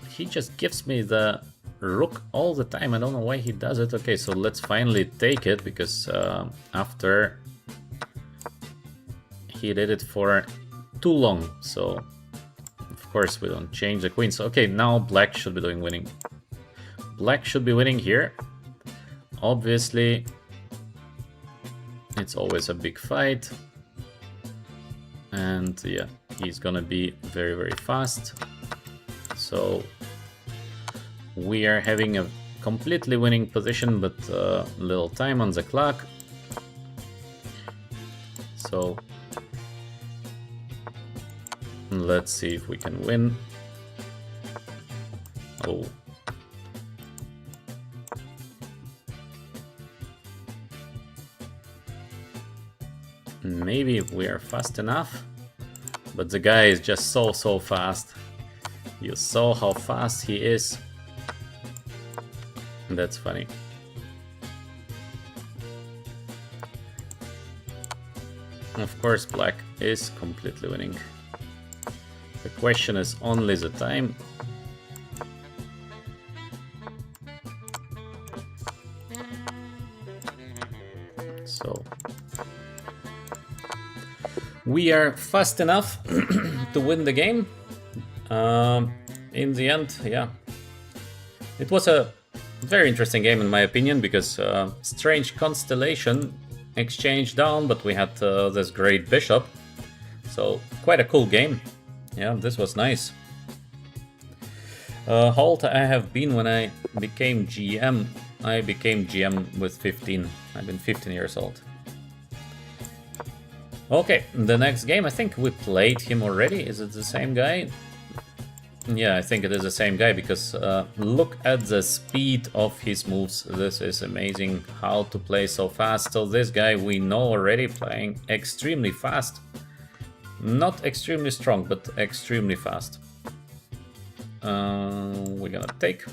A: He just gives me the rook all the time, I don't know why he does it. Okay, so let's finally take it, because after he did it for too long, so of course we don't change the queen. So okay, now black should be winning. Black should be winning here. Obviously, it's always a big fight. And yeah, he's gonna be very, very fast. So we are having a completely winning position, but little time on the clock. So let's see if we can win. Oh. Maybe we are fast enough, but the guy is just so fast. You saw how fast he is. That's funny. Of course, black is completely winning. The question is only the time. So we are fast enough to win the game. In the end, yeah, it was a very interesting game in my opinion, because strange constellation, exchange down, but we had this great bishop, so quite a cool game. Yeah, this was nice. How old I have been when I became GM? I became GM with 15. I've been 15 years old. Okay, the next game, I think we played him already. Is it the same guy? Yeah, I think it is the same guy, because look at the speed of his moves. This is amazing, how to play so fast. So this guy we know already, playing extremely fast. Not extremely strong, but extremely fast. We're gonna take.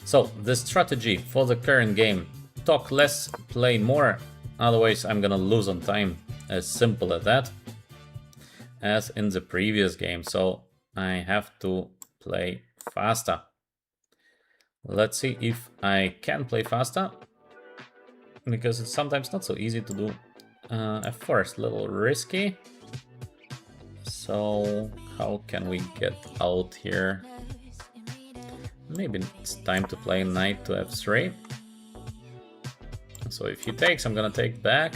A: So the strategy for the current game: talk less, play more. Otherwise, I'm gonna lose on time. As simple as that. As in the previous game. So I have to play faster. Let's see if I can play faster, because it's sometimes not so easy to do. F4 is a little risky. So how can we get out here? Maybe it's time to play knight to f3. So if he takes, I'm gonna take back.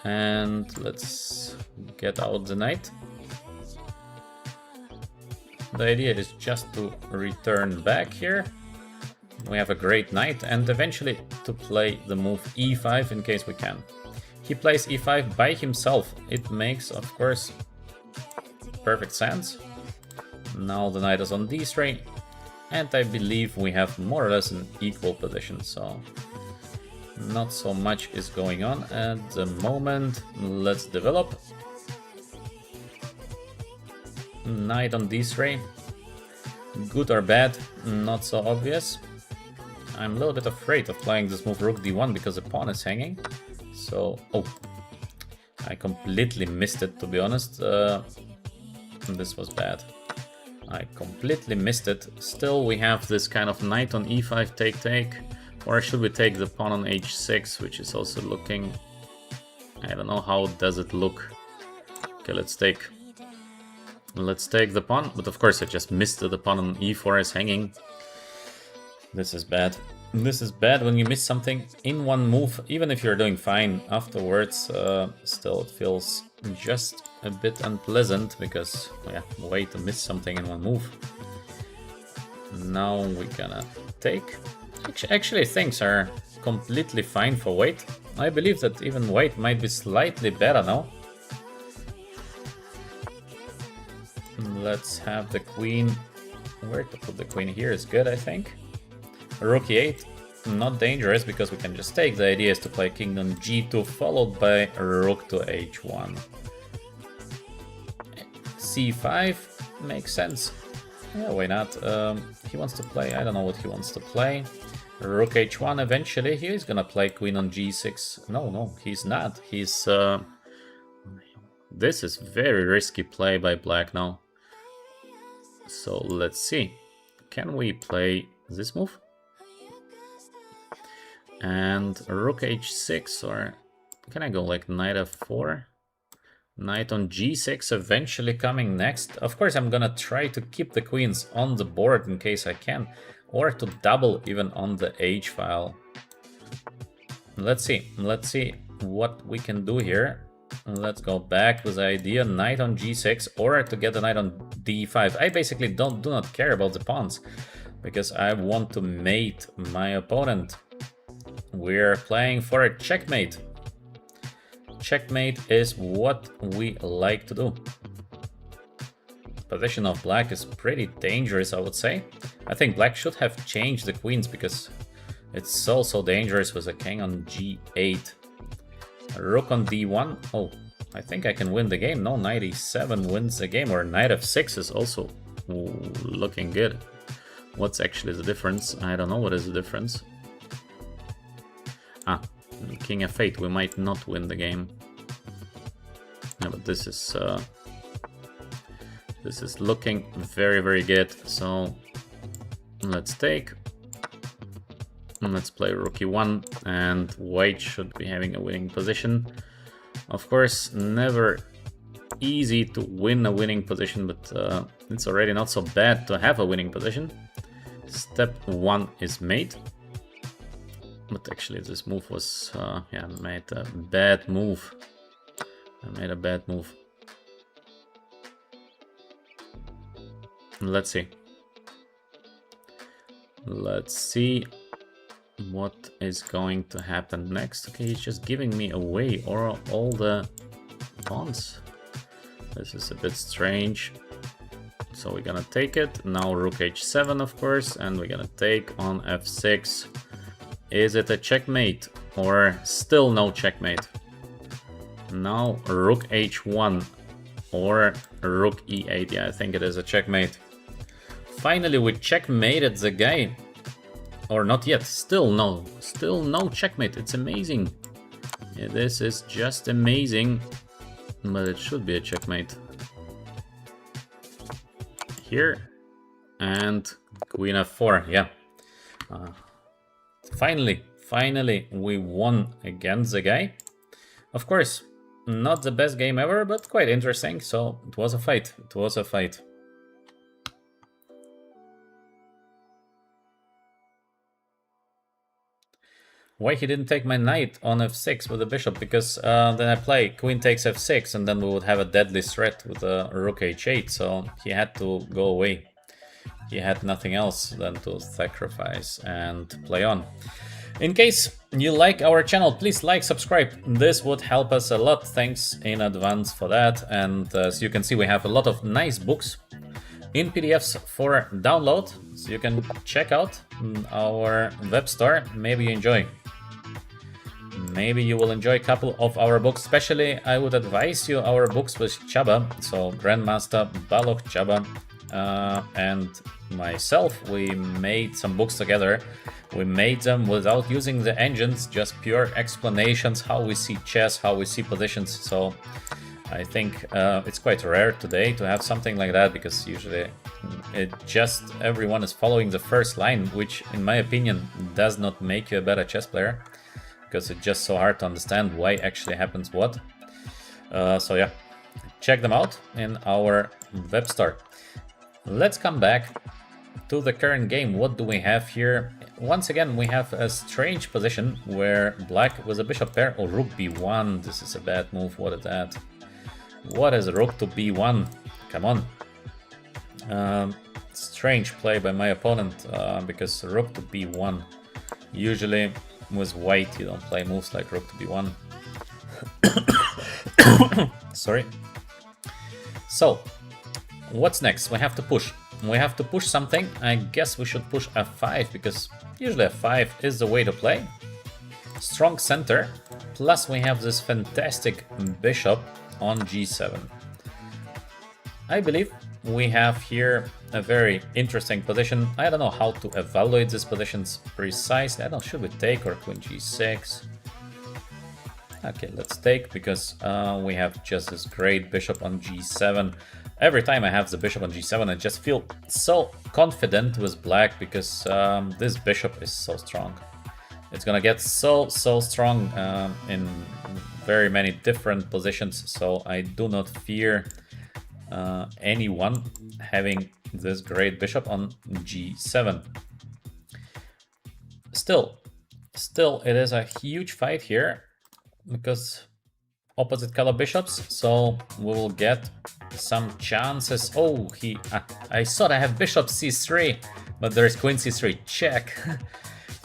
A: And let's get out the knight. The idea is just to return back here. We have a great knight, and eventually to play the move e5 in case we can. He plays e5 by himself. It makes, of course, perfect sense. Now the knight is on d3, and I believe we have more or less an equal position, so not so much is going on at the moment. Let's develop. Knight on d3. Good or bad? Not so obvious. I'm a little bit afraid of playing this move rook d1 because the pawn is hanging. So, oh, I completely missed it, to be honest. This was bad. I completely missed it. Still, we have this kind of knight on e5 take. Or should we take the pawn on h6, which is also looking... I don't know how does it look. Okay, let's take the pawn, but of course I just missed the pawn on e4 is hanging. This is bad. This is bad when you miss something in one move, even if you're doing fine afterwards. Still, it feels just a bit unpleasant because, yeah, way to miss something in one move. Now we're gonna take. Actually, things are completely fine for white. I believe that even white might be slightly better now. Let's have the queen. Where to put the queen here is good, I think. Rook e8, not dangerous because we can just take. The idea is to play king on g2 followed by rook to h1. c5 makes sense. Yeah, why not? He wants to play, I don't know what he wants to play. Rook h1 eventually. He's gonna play queen on g6. No, he's not. He's... This is very risky play by black now. So let's see. Can we play this move? And rook h6, or can I go like knight f4? Knight on g6 eventually coming next. Of course, I'm gonna try to keep the queens on the board in case I can, or to double even on the h file. Let's see what we can do here. Let's go back with the idea knight on g6 or to get the knight on d5. I basically do not care about the pawns because I want to mate my opponent. We're playing for a checkmate. Checkmate is what we like to do. Position of black is pretty dangerous, I would say. I think black should have changed the queens because it's so dangerous with a king on g8. Rook on d1. Oh, I think I can win the game. No, knight e7 wins the game, or knight f6 is also looking good. What's actually the difference? I don't know what is the difference. Ah, king f8. We might not win the game. Yeah, but this is looking very good. So let's take. Let's play rook e1, and white should be having a winning position. Of course, never easy to win a winning position, but it's already not so bad to have a winning position. Step 1 is mate. But actually this move was, yeah, made a bad move. I made a bad move. Let's see. Let's see what is going to happen next. Okay, he's just giving me away all the pawns. This is a bit strange. So we're gonna take it. Now rook h7, of course, and we're gonna take on f6. Is it a checkmate or still no checkmate? Now rook h1 or rook e8. Yeah, I think it is a checkmate. Finally, we checkmated the guy. Or not yet. Still no checkmate. It's amazing. Yeah, this is just amazing. But it should be a checkmate. Here. And queen f4. Yeah. Finally, we won against the guy. Of course, not the best game ever, but quite interesting. So it was a fight. It was a fight. Why he didn't take my knight on f6 with the bishop? Because then I play queen takes f6 and then we would have a deadly threat with rook h8, so he had to go away. he had nothing else than to sacrifice and play on. In case you like our channel, please like, subscribe. This would help us a lot. Thanks in advance for that. And as you can see, we have a lot of nice books in PDFs for download, so you can check out our web store. Maybe you enjoy. Maybe you will enjoy a couple of our books. Especially, I would advise you our books with Chaba. So Grandmaster Balogh Chaba and myself, we made some books together. We made them without using the engines, just pure explanations, how we see chess, how we see positions. So I think it's quite rare today to have something like that, because usually it just everyone is following the first line, which in my opinion does not make you a better chess player, because it's just so hard to understand why actually happens what. So yeah, check them out in our web store. Let's come back to the current game. What do we have here? Once again, we have a strange position where black with a bishop pair or rook b1. This is a bad move. What is that? What is rook to b1? Come on. Strange play by my opponent, because rook to b1. Usually with white you don't play moves like rook to b1. Sorry. So, what's next? We have to push. We have to push something. I guess we should push f5, because usually f5 is the way to play. Strong center. Plus we have this fantastic bishop on g7. I believe we have here a very interesting position. I don't know how to evaluate these positions precisely. I don't know, should we take or queen g6? Okay, let's take, because we have just this great bishop on g7. Every time I have the bishop on g7, I just feel so confident with black, because this bishop is so strong. It's gonna get so strong in very many different positions, so I do not fear anyone having this great bishop on g7. Still, it is a huge fight here, because opposite color bishops, so we will get some chances. Oh, I thought I have bishop c3, but there is queen c3 check.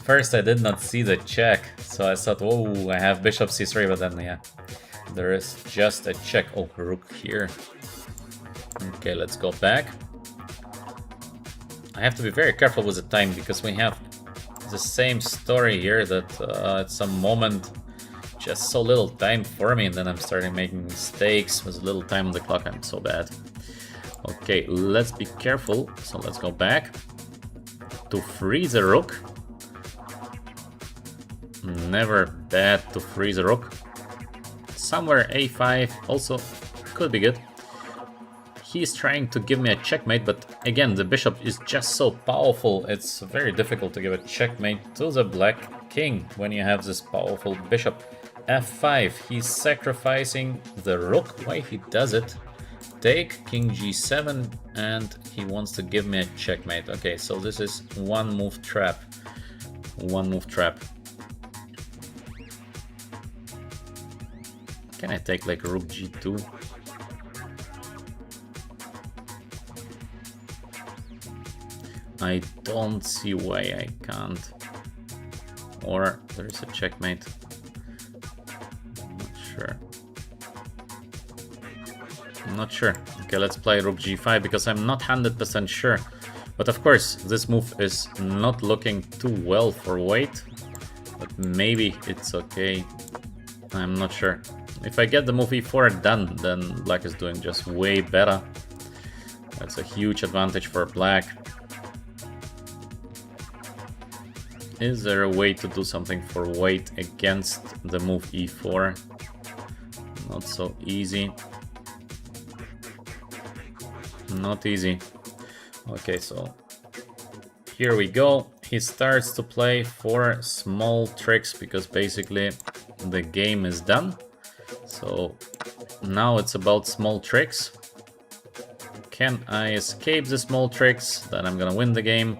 A: First I did not see the check, so I thought, oh, I have bishop c3, but then yeah, there is just a check. Oh, rook here. Okay, let's go back. I have to be very careful with the time, because we have the same story here, that at some moment just so little time for me, and then I'm starting making mistakes with little time on the clock. I'm so bad. Okay, let's be careful. So let's go back to free the rook. Never bad to freeze a rook. Somewhere a5 also could be good. He's trying to give me a checkmate, but again, the bishop is just so powerful. It's very difficult to give a checkmate to the black king when you have this powerful bishop. f5, he's sacrificing the rook. Why he does it? Take king g7, and he wants to give me a checkmate. Okay, so this is one move trap. One move trap. Can I take like rook g2? I don't see why I can't. Or there's a checkmate. I'm not sure. Okay, let's play rook g5, because I'm not 100% sure. But of course, this move is not looking too well for white. But maybe it's okay. I'm not sure. If I get the move e4 done, then black is doing just way better. That's a huge advantage for black. Is there a way to do something for white against the move e4? Not so easy. Not easy. Okay, so here we go. He starts to play for small tricks, because basically the game is done. So now it's about small tricks. Can I escape the small tricks? Then I'm gonna win the game.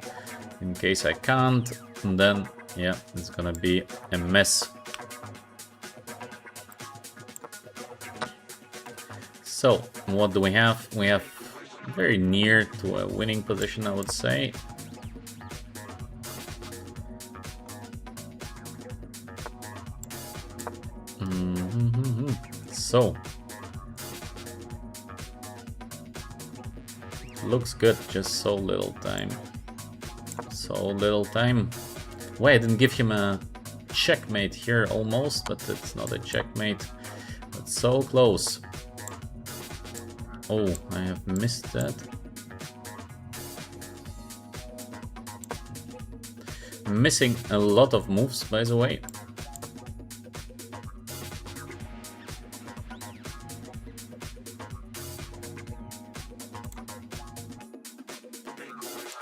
A: In case I can't, then yeah, it's gonna be a mess. So what do we have? We have very near to a winning position, I would say. So looks good, just so little time. So little time. Wait, I didn't give him a checkmate here almost, but it's not a checkmate. But so close. Oh, I have missed that. Missing a lot of moves, by the way.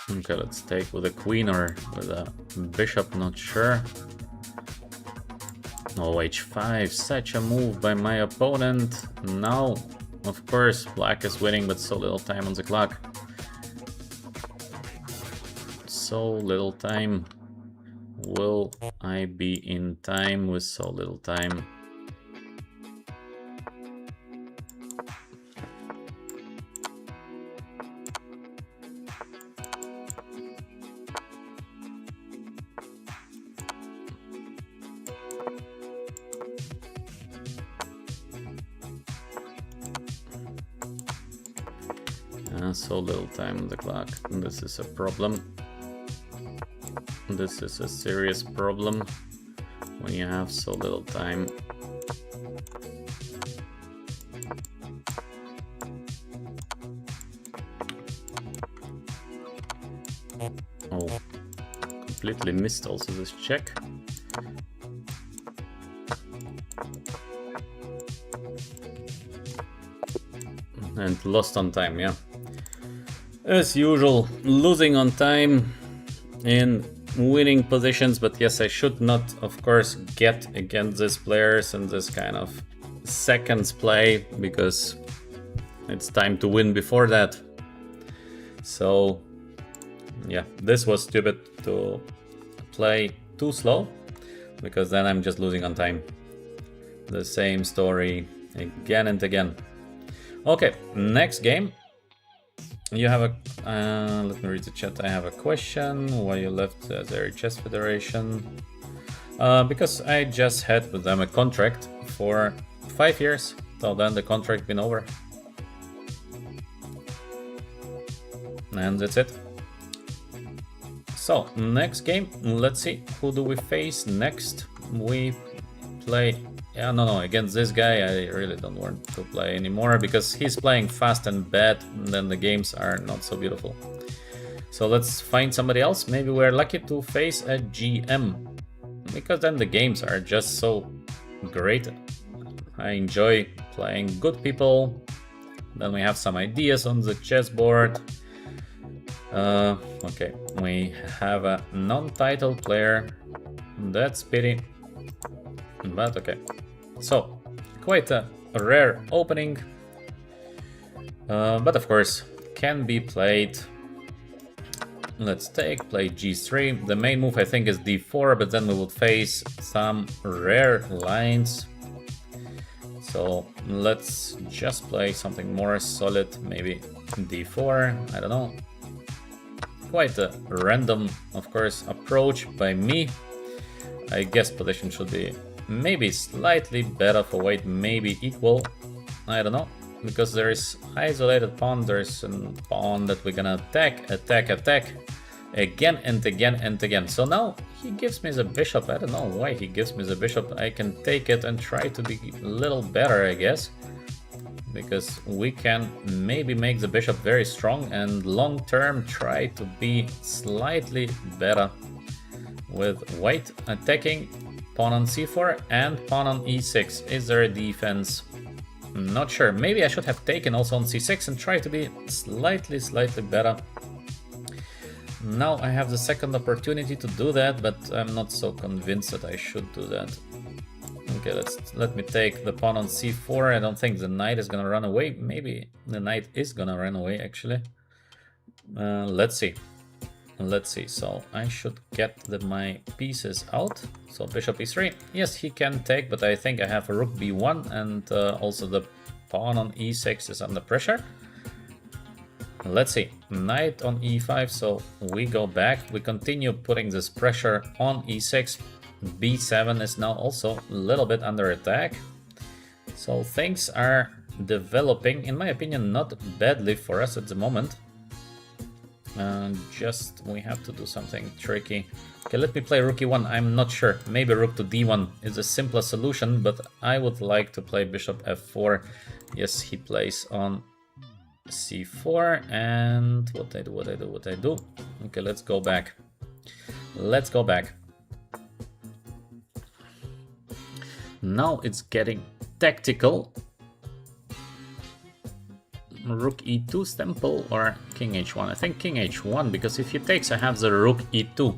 A: Okay, let's take with a queen or with a bishop, not sure. Oh, h5, such a move by my opponent. Now, of course, black is winning, but so little time on the clock. So little time. Will I be in time with so little time? So little time on the clock. This is a problem. This is a serious problem when you have so little time. Oh, completely missed also this check. And lost on time, yeah. As usual, losing on time in winning positions, but yes, I should not, of course, get against these players in this kind of seconds play, because it's time to win before that. So, yeah, this was stupid to play too slow, because then I'm just losing on time. The same story again and again. Okay, next game. You have a, let me read the chat. I have a question. Why you left the Chess Federation? Because I just had with them a contract for 5 years. So then the contract been over. And that's it. So next game, let's see, who do we face next? We play, yeah, no, against this guy I really don't want to play anymore, because he's playing fast and bad, and then the games are not so beautiful. So let's find somebody else. Maybe we're lucky to face a GM, because then the games are just so great. I enjoy playing good people. Then we have some ideas on the chessboard. Okay, we have a non-title player. That's pity, but okay. So, quite a rare opening, but of course can be played. Let's play g3. The main move I think is d4, but then we would face some rare lines. So let's just play something more solid, maybe d4, I don't know. Quite a random, of course, approach by me. I guess position should be maybe slightly better for white, maybe equal. I don't know, because there is isolated pawn, there's a pawn that we're gonna attack again and again and again. So now he gives me the bishop. I don't know why he gives me the bishop. I can take it and try to be a little better, I guess, because we can maybe make the bishop very strong and long term try to be slightly better with white attacking pawn on c4 and pawn on e6. Is there a defense? Not sure. Maybe I should have taken also on c6 and try to be slightly better. Now I have the second opportunity to do that, but I'm not so convinced that I should do that. Okay, let me take the pawn on c4. I don't think the knight is gonna run away. Maybe the knight is gonna run away, actually. Let's see. So I should get my pieces out. So bishop e3. Yes, he can take, but I think I have a rook b1, and also the pawn on e6 is under pressure. Let's see, knight on e5, so we go back. We continue putting this pressure on e6. b7 is now also a little bit under attack. So things are developing, in my opinion, not badly for us at the moment. Just we have to do something tricky. Okay, let me play rook e1. I'm not sure. Maybe rook to d1 is a simpler solution, but I would like to play bishop f4. Yes, he plays on c4, and what I do. Okay, let's go back. Let's go back. Now it's getting tactical. Rook e2 stemple or king h1? I think king h1, because if he takes, I have the rook e2.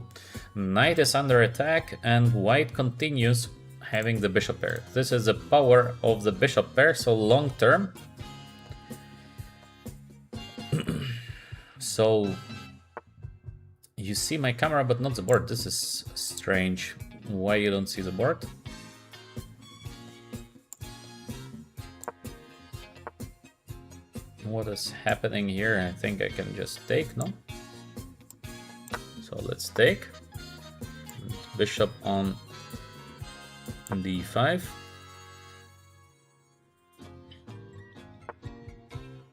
A: Knight is under attack, and white continues having the bishop pair. This is the power of the bishop pair, so long term. So you see my camera but not the board. This is strange. Why you don't see the board? What is happening here? I think I can just take, no? So let's take. Bishop on d5.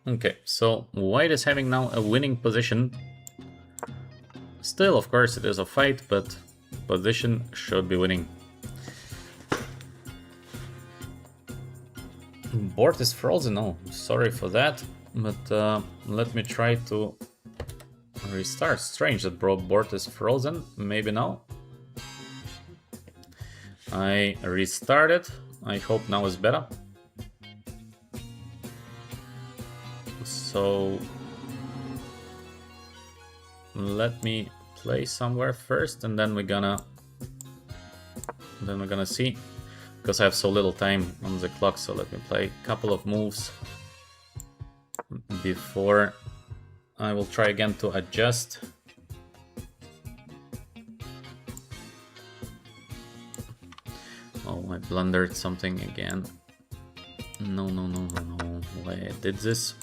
A: Okay, so white is having now a winning position. Still, of course, it is a fight, but position should be winning. Board is frozen. Oh, sorry for that. But let me try to restart. Strange that board is frozen. Maybe now. I restarted. I hope now is better. So let me play somewhere first, and then we're gonna see, because I have so little time on the clock. So let me play a couple of moves before I will try again to adjust. Oh, I blundered something again. No. Why I did this?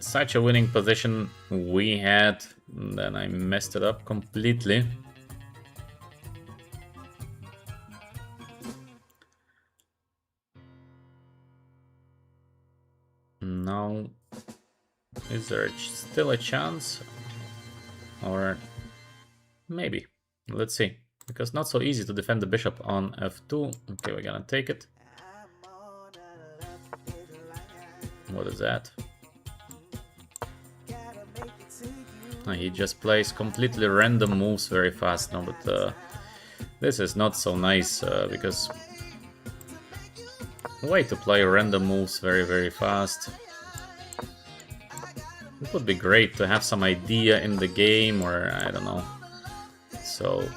A: Such a winning position we had, then I messed it up completely. Now, is there still a chance? Or maybe. Let's see. Because not so easy to defend the bishop on f2. Okay, we're gonna take it. What is that? He just plays completely random moves very fast now, but this is not so nice, because way to play random moves very fast. It would be great to have some idea in the game, or I don't know. So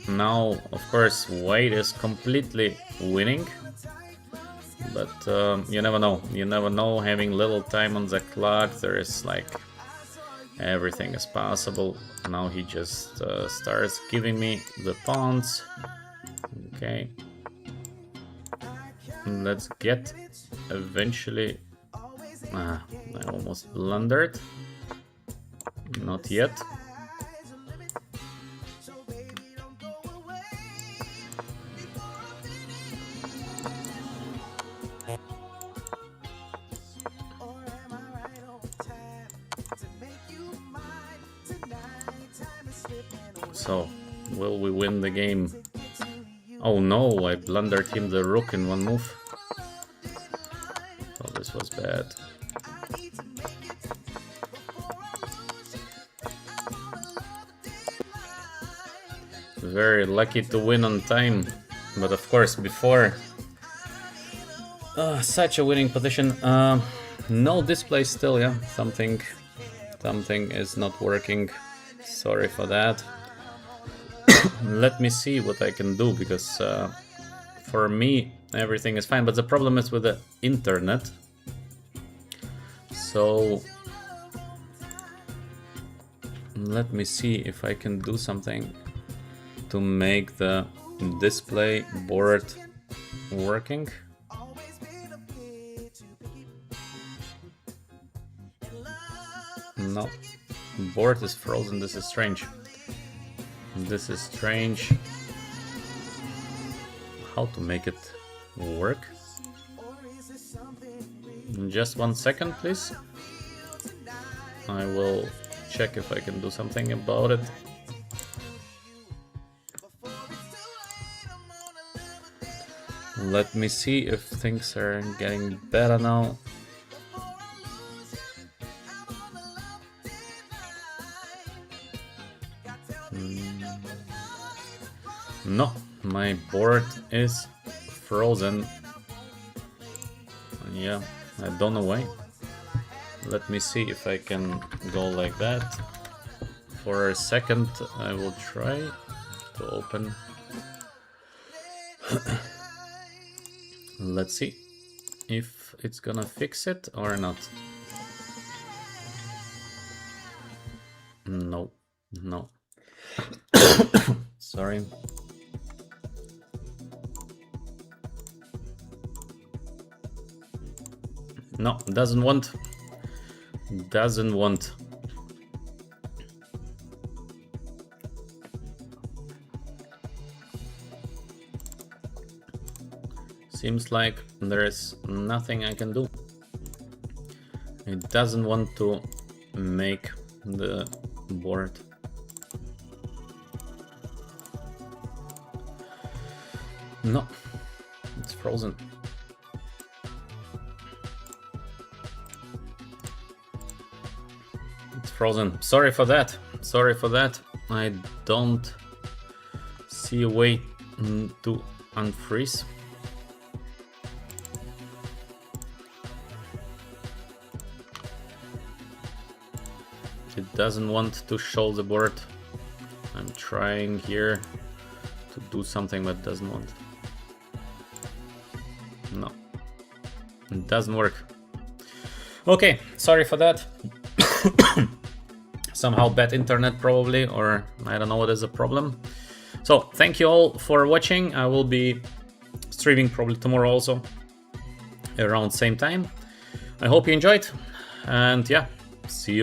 A: now, of course, white is completely winning. But you never know. You never know. Having little time on the clock, there is like everything is possible. Now he just starts giving me the pawns. Okay. Let's get eventually. I almost blundered. Not yet. So, will we win the game? Oh no, I blundered him the rook in one move. Oh, this was bad. Very lucky to win on time, but of course before such a winning position. No display still, yeah. Something is not working. Sorry for that. Let me see what I can do, because for me everything is fine, but the problem is with the internet. So let me see if I can do something to make the display board working. No, board is frozen. This is strange. This is strange. How to make it work? Just 1 second, please. I will check if I can do something about it. Let me see if things are getting better now. No, my board is frozen. Yeah, I don't know why. Let me see if I can go like that. For a second, I will try to open. Let's see if it's gonna fix it or not. No, no. Sorry. No, doesn't want. Doesn't want. Seems like there is nothing I can do. It doesn't want to make the board. No, it's frozen. It's frozen. Sorry for that. Sorry for that. I don't see a way to unfreeze. It doesn't want to show the board. I'm trying here to do something, but it doesn't want. No, it doesn't work. Okay, sorry for that. Somehow bad internet probably, or I don't know what is the problem. So thank you all for watching. I will be streaming probably tomorrow also around same time. I hope you enjoyed, and yeah, see you.